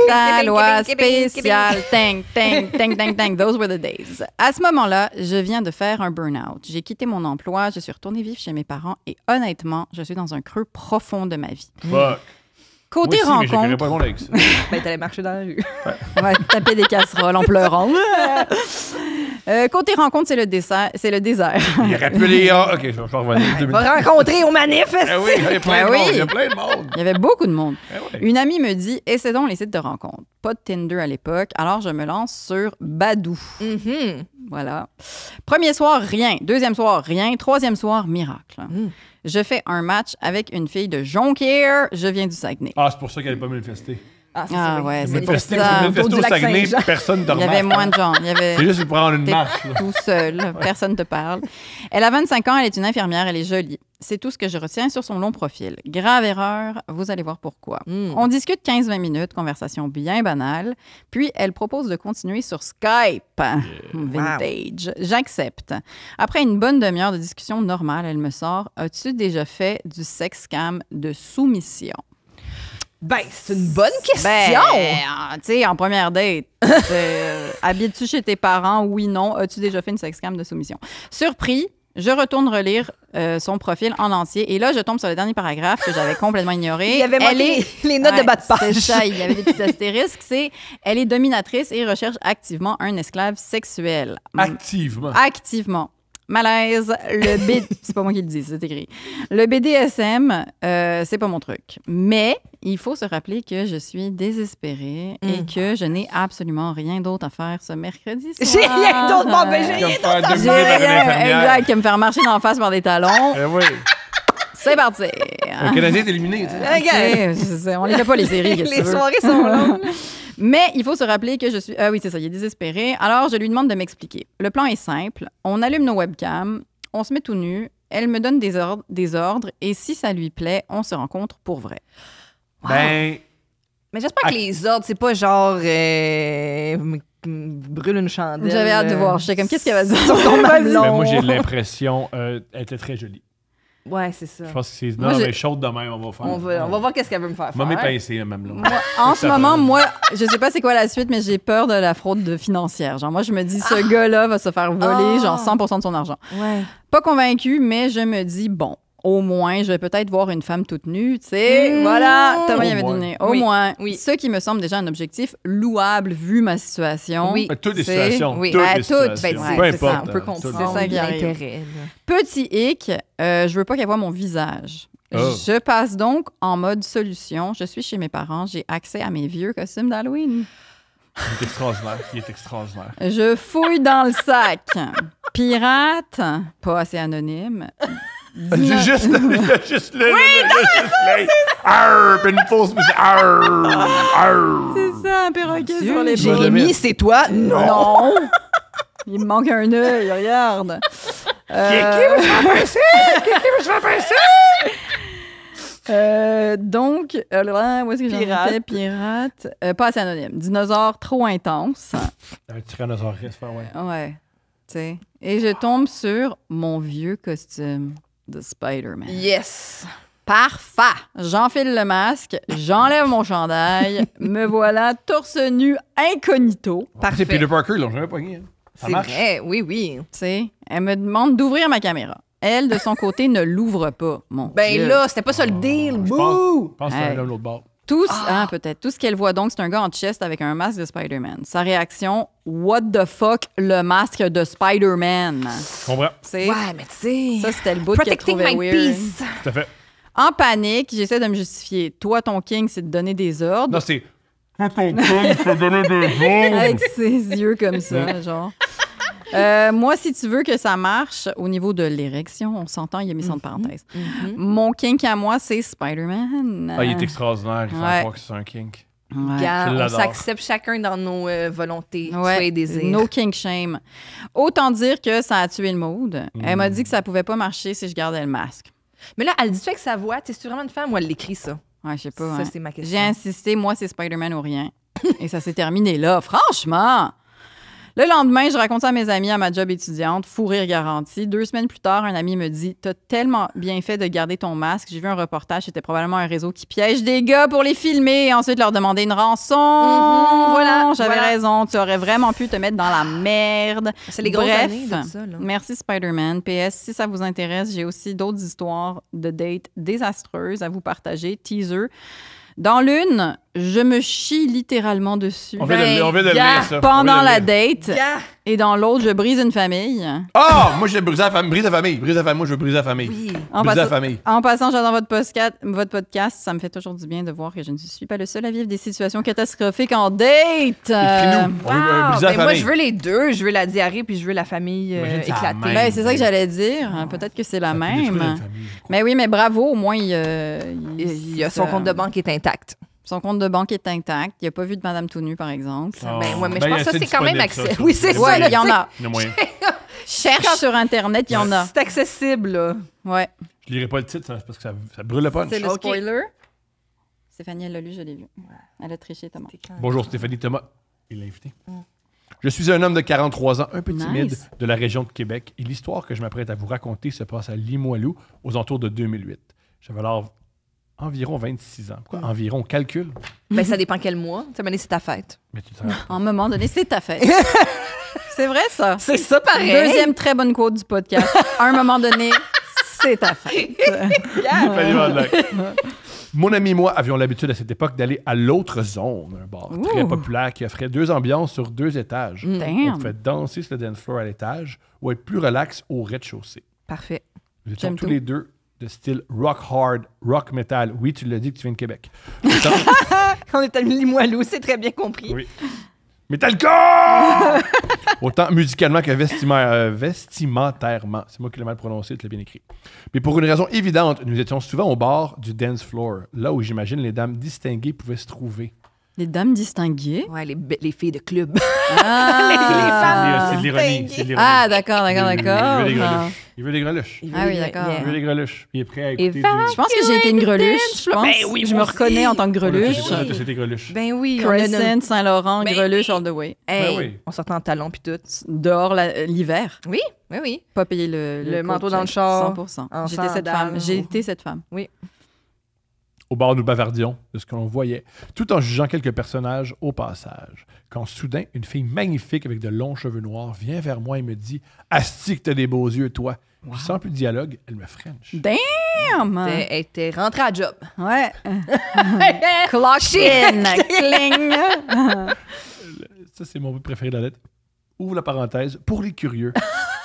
La loi spéciale. Tang, tang, tang, tang, tang. Those were the days. À ce moment-là, je viens de faire un burn-out. J'ai quitté mon emploi, je suis retournée vivre chez mes parents et honnêtement, je suis dans un creux profond de ma vie. Fuck. Côté moi aussi, rencontre. Mais pas bon avec ça. T'allais marcher dans la rue. Ouais, taper des casseroles en pleurant. Côté rencontre, c'est le désert. Il aurait pu les gars. OK, je vais revenir. Va rencontrer au manif. Oui, il y a plein de monde. Il y a plein de monde. Il y avait beaucoup de monde. Une amie me dit, essaie donc les sites de rencontre. Pas de Tinder à l'époque, alors je me lance sur Badoo. Voilà. Premier soir, rien. Deuxième soir, rien. Troisième soir, miracle. Je fais un match avec une fille de Jonquière. Je viens du Saguenay. Ah, c'est pour ça qu'elle n'est pas manifestée. Ouais, c'est pour ça. Manifester au Saguenay, personne ne te remarque. Il y avait moins de gens. C'est juste pour prendre une marche. Tout seul. Personne ne te parle. Elle a 25 ans, elle est une infirmière, elle est jolie. C'est tout ce que je retiens sur son long profil. Grave erreur, vous allez voir pourquoi. On discute 15-20 minutes, conversation bien banale. Puis, elle propose de continuer sur Skype. Vintage. J'accepte. Après une bonne demi-heure de discussion normale, elle me sort « As-tu déjà fait du sex scam de soumission? » Ben, c'est une bonne question. Tu sais, en première date, habites-tu chez tes parents? Oui, non. As-tu déjà fait une sex scam de soumission? Surpris, je retourne relire son profil en entier. Et là, je tombe sur le dernier paragraphe que j'avais complètement ignoré. Il y avait les notes de bas de page. C'est ça, il y avait des petits astérisques. Elle est dominatrice et recherche activement un esclave sexuel. Activement. Activement. Malaise. C'est pas moi qui le dis, c'est écrit. Le BDSM, c'est pas mon truc. Mais il faut se rappeler que je suis désespérée et que je n'ai absolument rien d'autre à faire ce mercredi soir. J'ai rien d'autre. Bon, ben, j'ai rien d'autre à faire. Exact, que me faire marcher d'en face par des talons. Oui. C'est parti. Le Canadien est éliminé. On les fait pas, les séries. Les soirées sont longues. Mais il faut se rappeler que je suis... Ah oui, c'est ça, il est désespéré. Alors, je lui demande de m'expliquer. Le plan est simple. On allume nos webcams, on se met tout nu, elle me donne des ordres et si ça lui plaît, on se rencontre pour vrai. Wow. Ben... Mais j'espère que les ordres, c'est pas genre... brûle une chandelle. J'avais hâte de voir. J'étais comme, qu'est-ce qu'elle va dire sur ton mamelon? Ben, moi, j'ai l'impression... elle était très jolie. Ouais, c'est ça. Je pense que c'est... Non, mais chaude de même, on va faire. On va voir qu'est-ce qu'elle veut me faire. Moi, mes pincées, même là. Moi, en ce moment, je sais pas c'est quoi la suite, mais j'ai peur de la fraude financière. Genre, moi, je me dis, ce gars-là va se faire voler, genre, 100% de son argent. Ouais. Pas convaincue, mais je me dis, bon, au moins, je vais peut-être voir une femme toute nue, tu sais. Voilà, Thomas y avait donné. Au moins. Oui. Ce qui me semble déjà un objectif louable vu ma situation. Oui. Toutes les situations. Oui. Toutes les situations. Peu importe. Ça, on peut comprendre. C'est ça qui arrive. Petit hic, je veux pas qu'elle voit mon visage. Oh. Je passe donc en mode solution. Je suis chez mes parents. J'ai accès à mes vieux costumes d'Halloween. Il est extraordinaire. Je fouille dans le sac. Pirate, pas assez anonyme. J'ai juste le. Arr, puis une fausse musique. Arr. C'est ça, un perroquet sur les bords. Jérémy, c'est toi? Non. Il me manque un œil, regarde. Qui veut se faire pincer? Qui veut se faire pincer? Donc, où est-ce que j'en étais? Pirate. Pas assez anonyme. Dinosaure trop intense. Un tyrannosaure reste fort, ouais. Ouais. Tu sais. Et je tombe sur mon vieux costume de Spider-Man. Yes! Parfait! J'enfile le masque, j'enlève mon chandail, me voilà torse nu incognito. Parfait. C'est Peter Parker, ils l'ont jamais pogné. C'est vrai, oui. Tu sais, elle me demande d'ouvrir ma caméra. Elle, de son côté, ne l'ouvre pas. Mon Dieu. Là, c'était pas ça le deal. Bouh! Je pense que c'est l'autre bord. Peut-être. Tout ce qu'elle voit, donc, c'est un gars en chest avec un masque de Spider-Man. Sa réaction, what the fuck, le masque de Spider-Man. Je comprends. Ouais, mais tu sais... Ça, c'était le bout qu'elle trouvait weird. Peace. Tout à fait. En panique, j'essaie de me justifier. Toi, ton king, c'est de donner des ordres. Non, c'est... Toi, ton king, c'est de donner des ordres. Avec ses yeux comme ça, genre... moi, si tu veux que ça marche, au niveau de l'érection, on s'entend, il a mis ça en parenthèse. Mon kink à moi, c'est Spider-Man. Il est extraordinaire. Il faut croire que c'est un kink. Ouais. On s'accepte chacun dans nos volontés, souhaits et désirs. No kink shame. Autant dire que ça a tué le mood. Elle m'a dit que ça pouvait pas marcher si je gardais le masque. Mais là, elle dit-tu avec sa voix? C'est vraiment une femme ou elle l'écrit ça? Ouais, je sais pas. Ça, c'est ma question. J'ai insisté, moi, c'est Spider-Man ou rien. Et ça s'est terminé là. Franchement! Le lendemain, je raconte ça à mes amis à ma job étudiante, fou rire garanti. 2 semaines plus tard, un ami me dit « T'as tellement bien fait de garder ton masque. J'ai vu un reportage, c'était probablement un réseau qui piège des gars pour les filmer et ensuite leur demander une rançon. Voilà, j'avais raison. Tu aurais vraiment pu te mettre dans la merde. » C'est les grosses années de ça, là. Merci Spider-Man. PS, si ça vous intéresse, j'ai aussi d'autres histoires de dates désastreuses à vous partager. Teaser. Dans l'une, je me chie littéralement dessus. On vient de lire ça. Pendant la date. Et dans l'autre, je brise une famille. Moi, je brise la famille. Moi, je veux briser la famille. Oui. En passant, j'adore votre podcast. Ça me fait toujours du bien de voir que je ne suis pas le seul à vivre des situations catastrophiques en date. Écris-nous. Moi, je veux les deux. Je veux la diarrhée puis je veux la famille éclatée. C'est ça que j'allais dire. Peut-être que c'est la même. Mais oui, mais bravo. Au moins, il y a son compte de banque est intact. Son compte de banque est intact. Il n'a pas vu de Madame tout nue, par exemple. Mais je pense que ça, c'est quand même accessible. Oui, c'est ça. Il y en a. Il y a moyen. Cherche sur Internet, il y en a. C'est accessible, là. Ouais. Je lirai pas le titre, parce que ça brûle le punch. C'est le spoiler. Stéphanie, elle l'a lu, je l'ai vu. Elle a triché, Thomas. Bonjour, Stéphanie Thomas. Il l'a invité. Je suis un homme de 43 ans, un peu timide, de la région de Québec. Et l'histoire que je m'apprête à vous raconter se passe à Limoilou, aux alentours de 2008. J'avais alors environ 26 ans. Pourquoi environ? Calcul? Ça dépend quel mois. Ça m'a dit c'est ta fête. À un moment donné, c'est ta fête. C'est vrai, ça. C'est ça, pareil. Deuxième très bonne quote du podcast. À un moment donné, C'est ta fête. Mon ami et moi avions l'habitude à cette époque d'aller à l'autre zone, un bar très populaire qui offrait 2 ambiances sur 2 étages. On pouvait danser sur le dance floor à l'étage ou être plus relax au rez-de-chaussée. Parfait. Nous étions tous les deux de style rock hard, rock metal. Oui, tu l'as dit que tu viens de Québec. On est à Limoilou, c'est très bien compris. Oui. Metalcore! Autant musicalement que vestimentairement. C'est moi qui l'ai mal prononcé, tu l'as bien écrit. Mais pour une raison évidente, nous étions souvent au bord du dance floor, là où j'imagine les dames distinguées pouvaient se trouver. Les dames distinguées? Ouais, les filles de club. Ah! C'est de l'ironie. Ah, d'accord. Il veut des greluches. Ah oui, d'accord. Il veut des greluches. Il est prêt à écouter Je pense que j'ai été une greluche. Je me reconnais en tant que greluche. C'était greluche. Ben oui. Crescent, Saint-Laurent, greluche all the way. Hey, on sortait en talons puis tout. Dehors l'hiver. Oui. Pas payer le manteau dans le char. 100%. J'ai été cette femme. Oui. Au bar, nous bavardions de ce que l'on voyait, tout en jugeant quelques personnages au passage. Quand soudain, une fille magnifique avec de longs cheveux noirs vient vers moi et me dit « Asti que t'as des beaux yeux, toi! Wow. » Sans plus de dialogue, elle me french. Damn! Elle était rentrée à job. Ouais. Clock in! Cling! Ça, c'est mon mot préféré de la lettre. Ouvre la parenthèse. Pour les curieux,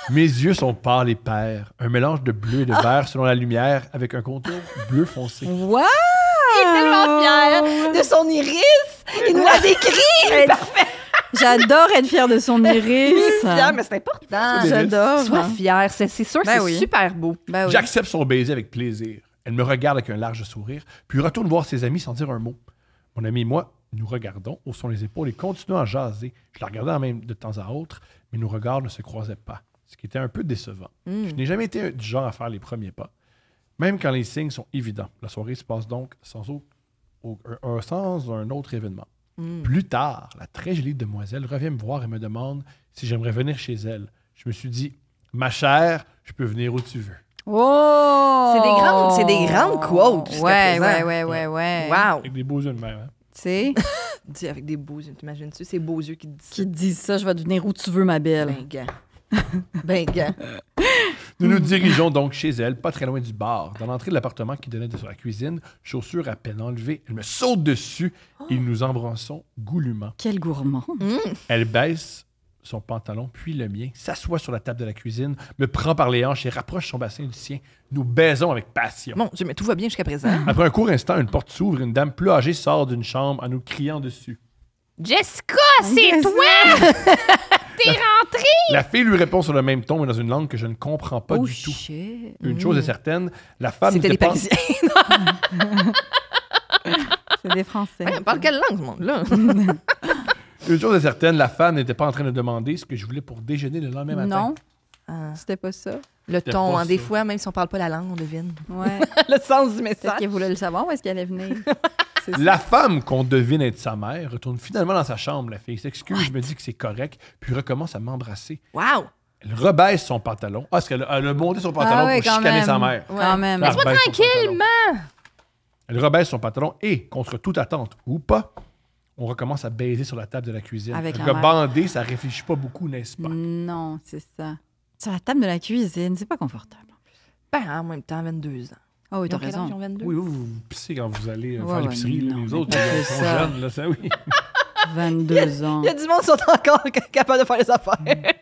mes yeux sont pâles et pairs. Un mélange de bleu et de vert selon la lumière avec un contour bleu foncé. Wow! Il est tellement fier de son iris. Il nous l'a décrit. Parfait. J'adore être fière de son iris. Fier, mais c'est important. J'adore. Sois fière. C'est sûr que c'est super beau. Ben oui. J'accepte son baiser avec plaisir. Elle me regarde avec un large sourire, puis retourne voir ses amis sans dire un mot. Mon ami et moi, nous regardons, haussons les épaules et continuons à jaser. Je la regardais même de temps à autre, mais nos regards ne se croisaient pas, ce qui était un peu décevant. Je n'ai jamais été du genre à faire les premiers pas, même quand les signes sont évidents. La soirée se passe donc sans un autre événement. Plus tard, la très jolie demoiselle revient me voir et me demande si j'aimerais venir chez elle. Je me suis dit, ma chère, je peux venir où tu veux. Oh! C'est des grandes quotes. Ouais. Wow. Avec des beaux yeux de même. Hein? Tu sais? Dis avec des beaux yeux, t'imagines-tu? Ces beaux yeux qui te disent ça. Qui te disent ça, je vais devenir où tu veux, ma belle. Ben, gars. Nous nous dirigeons donc chez elle, pas très loin du bar. Dans l'entrée de l'appartement qui donnait sur la cuisine, chaussures à peine enlevées, elle me saute dessus et nous nous embrassons goulûment. Quel gourmand. Elle baisse son pantalon, puis le mien, s'assoit sur la table de la cuisine, me prend par les hanches et rapproche son bassin du sien. Nous baisons avec passion. Mon Dieu, mais tout va bien jusqu'à présent. Après un court instant, une porte s'ouvre et une dame plus âgée sort d'une chambre en nous criant dessus. « Jessica, c'est toi! T'es rentrée! » La fille lui répond sur le même ton, mais dans une langue que je ne comprends pas du tout. Une chose est certaine, la femme n'était pas... C'était des Parisiens. C'est des Français. Ouais, on parle quelle langue, ce monde-là? Une chose est certaine, la femme n'était pas en train de demander ce que je voulais pour déjeuner le lendemain matin. Non, c'était pas ça. Le ton, hein, des fois, même si on parle pas la langue, on devine. Ouais. Le sens du message. Peut-être qu'elle voulait le savoir, où est-ce qu'elle allait venir? La femme qu'on devine être sa mère retourne finalement dans sa chambre. La fille s'excuse, me dit que c'est correct, puis recommence à m'embrasser. Wow! Elle rebaisse son pantalon. Ah, parce qu'elle a monté son pantalon pour chicaner sa mère. Quand même. Laisse-moi tranquillement! Elle rebaisse son pantalon et, contre toute attente ou pas, on recommence à baiser sur la table de la cuisine. Avec le gars bandé, ça réfléchit pas beaucoup, n'est-ce pas? Non, c'est ça. Sur la table de la cuisine, c'est pas confortable. Ben, en même temps, 22 ans. Ah oui, t'as raison. Oui, vous pissez quand vous allez faire l'épicerie. Les autres, ils sont ça. jeunes, là, ça oui. 22 ans. Il y a du monde qui sont encore capables de faire les affaires.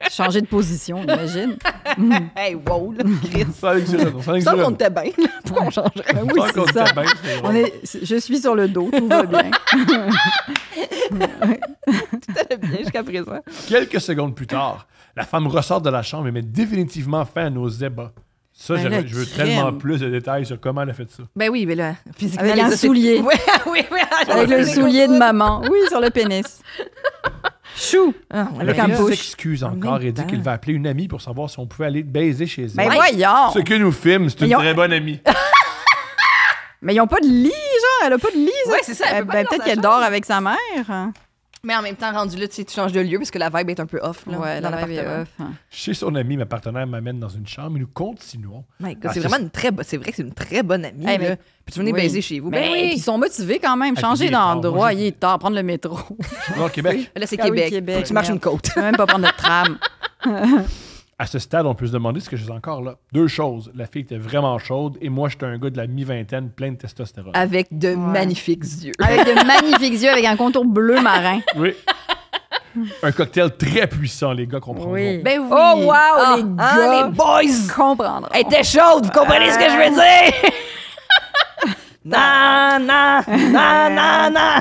Changer de position, imagine. Hey, wow, là, Chris. Ça qu'on était bien. Pourquoi on changerait? Ben oui, c'est ça. Je suis sur le dos, tout va bien. Tout allait bien jusqu'à présent. Quelques secondes plus tard, la femme ressort de la chambre et met définitivement fin à nos ébats. Ça, je veux tellement plus de détails sur comment elle a fait ça. Ben oui, mais là, physiquement... Avec un soulier. Oui. Avec le soulier de maman. Oui, sur le pénis. Chou! La fille s'excuse encore et dit qu'il va appeler une amie pour savoir si on pouvait aller baiser chez elle. Ben voyons! Ce que nous filme, c'est une très bonne amie. Mais ils n'ont pas de lit, genre. Elle a pas de lit, ça. Oui, c'est ça. Peut-être qu'elle dort avec sa mère. Mais en même temps, rendu là, tu changes de lieu parce que la vibe est un peu off. Là, ouais, dans la vibe est off. Chez son amie, ma partenaire m'amène dans une chambre et nous continuons. C'est vraiment c'est vrai que c'est une très bonne amie. Hey, puis tu venez baiser chez vous. Ben oui. Ils sont motivés quand même. Changer d'endroit, il est temps, prendre le métro. Au Québec. Là, c'est Québec. Faut que tu marches une côte. Tu peux même pas prendre notre tram. À ce stade, on peut se demander ce que je suis encore là. 2 choses. La fille était vraiment chaude et moi, j'étais un gars de la mi-vingtaine plein de testostérone. Avec de magnifiques yeux. Avec de magnifiques yeux, avec un contour bleu marin. Oui. Un cocktail très puissant, les gars comprendront. Oui. Ben oui. Oh, wow, les gars. Les boys comprendront. Elle était chaude, vous comprenez ce que je veux dire? Non.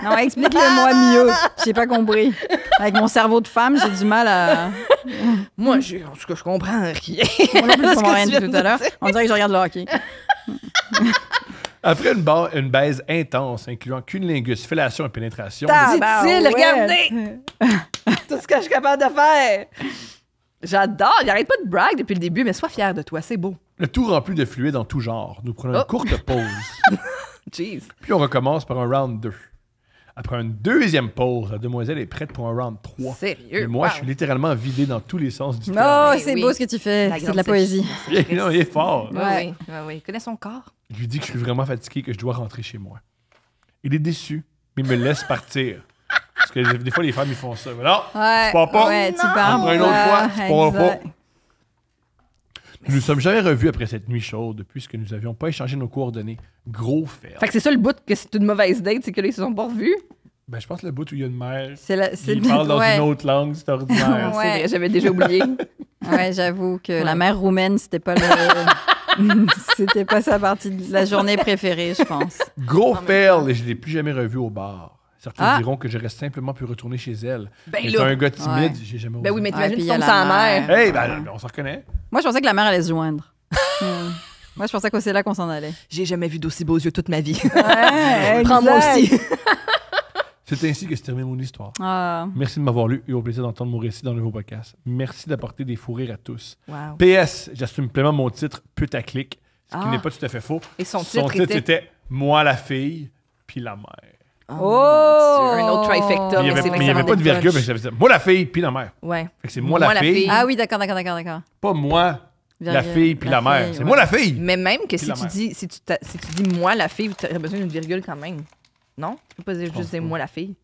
Non, explique-le-moi mieux. J'ai pas compris. Avec mon cerveau de femme, j'ai du mal à... Moi, en tout cas, je comprends rien. Moi non plus, je comprends rien du tout à l'heure. On dirait que je regarde le hockey. Après une baise intense, incluant cunnilingus, fellation et pénétration... Dit-il, regardez! Tout ce que je suis capable de faire. J'adore. Il arrête pas de brag depuis le début, mais sois fier de toi, c'est beau. Le tout rempli de fluide en tout genre. Nous prenons une courte pause. Jeez. Puis on recommence par un round 2. Après une deuxième pause, la demoiselle est prête pour un round 3. Sérieux? Et moi, je suis littéralement vidé dans tous les sens du Oh, terme. c'est beau ce que tu fais. C'est de la poésie. Non, il est fort. Oui. Il connaît son corps. Je lui dis que je suis vraiment fatigué, que je dois rentrer chez moi. Il est déçu, mais il me laisse partir. Parce que des fois, les femmes, ils font ça. Mais non, tu pars pas. Ouais, tu pars Après une autre fois, tu pars pas. Exact. Nous ne sommes jamais revus après cette nuit chaude, puisque nous n'avions pas échangé nos coordonnées. Gros fer. Fait que c'est ça le bout que c'est une mauvaise date, c'est que là, ils se sont pas revus. Ben, je pense que le bout où il y a une mère Il parle dans une autre langue, c'est ordinaire. Ouais. C'est vrai, j'avais déjà oublié. Ouais, j'avoue que la mère roumaine, c'était pas c'était pas sa partie de la journée préférée, je pense. Gros fail, et je ne l'ai plus jamais revu au bar. Certains diront que j'aurais simplement pu retourner chez elle. Ben Mais là. un gars timide, j'ai jamais osé. Ben oui, mais t'imagines puis tu il y a tombes la sans mère. mère. Hey, ben on s'en reconnaît. Moi, je pensais que la mère allait se joindre. Moi, je pensais que c'est là qu'on s'en allait. J'ai jamais vu d'aussi beaux yeux toute ma vie. Ouais, Prends-moi aussi. C'est ainsi que se termine mon histoire. Ah. Merci de m'avoir lu et au plaisir d'entendre mon récit dans le nouveau podcast. Merci d'apporter des fous rires à tous. Wow. PS, j'assume pleinement mon titre putaclic, ce qui n'est pas tout à fait faux. Et son titre était Moi la fille, puis la mère. Oh! Un autre trifecta. Mais il c'est vrai que n'y ça avait rend pas de des virgule, punch. mais ça veut dire Moi la fille, puis la mère. Ouais. Fait que c'est moi la fille, Ah oui, d'accord. pas moi la Virgule. fille, puis la mère. C'est ouais. moi la fille. Mais même que si la tu, mère. dis, si tu dis moi la fille, tu aurais besoin d'une virgule quand même. Non? Tu peux pas juste pense dire pas. moi la fille.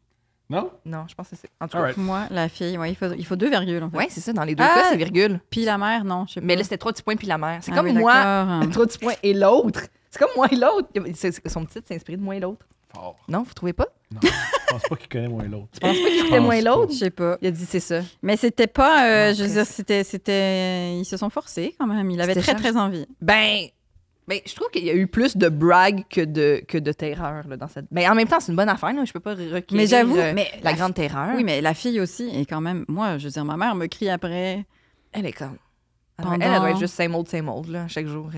Non? Non, je pense que c'est. En tout cas. Alright. Moi, la fille, ouais, il faut 2 virgules, en fait. Ouais, c'est ça. Dans les deux cas, c'est virgule. Puis la mère, non, je sais pas. Mais là, c'était 3 petits points puis la mère. C'est Ah comme oui, moi, d'accord. 3 petits points et l'autre. C'est comme moi et l'autre. Son titre s'est inspiré de moi et l'autre. Fort. Non, vous trouvez pas? Non. Je pense pas qu'il connaît moi et l'autre. Tu penses pas qu'il était moi et l'autre? Je sais pas. Il a dit c'est ça. Mais c'était pas, Non, je veux dire, c'était... Ils se sont forcés, quand même. Il avait C'était très, très envie. Ben, je trouve qu'il y a eu plus de brag que de terreur là, dans cette. Mais en même temps, c'est une bonne affaire. Là. Je peux pas requérir Mais j'avoue, la grande terreur. Oui, mais la fille aussi est quand même... Moi, je veux dire, ma mère me crie après. Elle est comme. Pendant- Elle doit être juste same old, là. Chaque jour,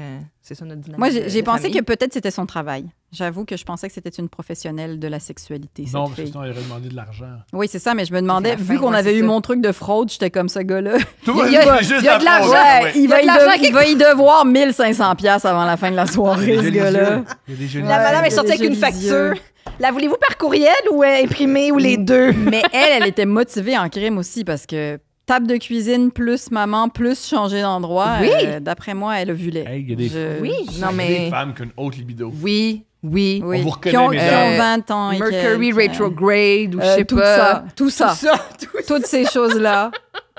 c'est ça notre dynamique. Moi, de j'ai pensé famille. que peut-être c'était son travail. J'avoue que je pensais que c'était une professionnelle de la sexualité, cette Non, parce que fille. sinon, il aurait demandé de l'argent. Oui, c'est ça, mais je me demandais, la vu fin, qu'on ouais, avait c'est eu ça. mon truc de fraude, j'étais comme ce gars-là. Tout Il y a juste de l'argent. ouais. Il y a va de l'argent il va y devoir 1500 $ avant la fin de la soirée, ce Il y a des gars-là. yeux. Il y a des jolis La yeux. madame est il y a sortie des avec une jolis facture. yeux. La voulez-vous par courriel ou imprimée ou les deux? Mais elle était motivée en crime aussi parce que table de cuisine plus maman plus changer d'endroit. Oui. D'après moi, elle a vu les. Hey, il y a des Oui, Il y non a des mais. femmes qui ont une haute libido. Oui. Oui. On vous reconnaît, qui ont mesdames. 20 ans et Mercury quelques. retrograde ou je sais tout pas. ça. Tout ça. Tout ça. Toutes ces choses-là.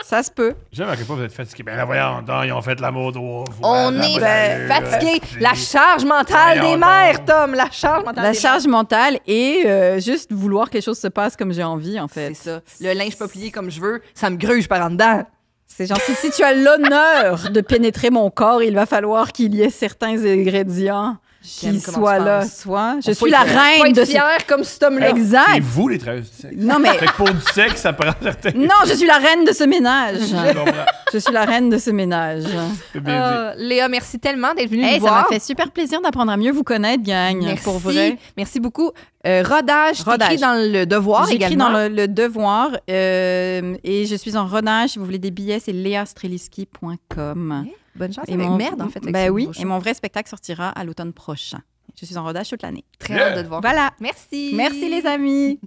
Ça se peut. J'aime à quel point vous êtes fatigués. Ben là, voyons, donc, ils ont fait l'amour 3 fois. On la est bonne fatigué. allure. La charge mentale Voyons des donc. mères, Tom. La charge mentale La des charge mentale et juste vouloir que les choses se passent comme j'ai envie, en mères. fait. C'est ça. Le linge pas plié comme je veux, ça me gruge par en dedans. C'est genre, si tu as l'honneur de pénétrer mon corps, il va falloir qu'il y ait certains ingrédients qui soient là. Soit. Je suis la reine de ce... fière comme cet homme-là. Exact. C'est vous, les travailleurs du sexe. Non, mais. Fait que pour du sexe, ça prend certains. Non, je suis la reine de ce ménage. Je comprends. Je suis la reine de ce ménage. C'est bien dit. Léa, merci tellement d'être venue Hey, nous ça voir. m'a fait super plaisir d'apprendre à mieux vous connaître, gang. Merci. Pour vrai. Merci beaucoup. Rodage, Rodage. écrit dans le Devoir J'écris également. dans le Devoir et je suis en rodage. Si vous voulez des billets, c'est leastreliski.com. Bonne chance Et avec mon- merde, en fait. avec Ben ce oui, nouveau show. et mon vrai spectacle sortira à l'automne prochain. Je suis en rodage toute l'année. Très hâte de te voir. Voilà. Merci. Merci les amis.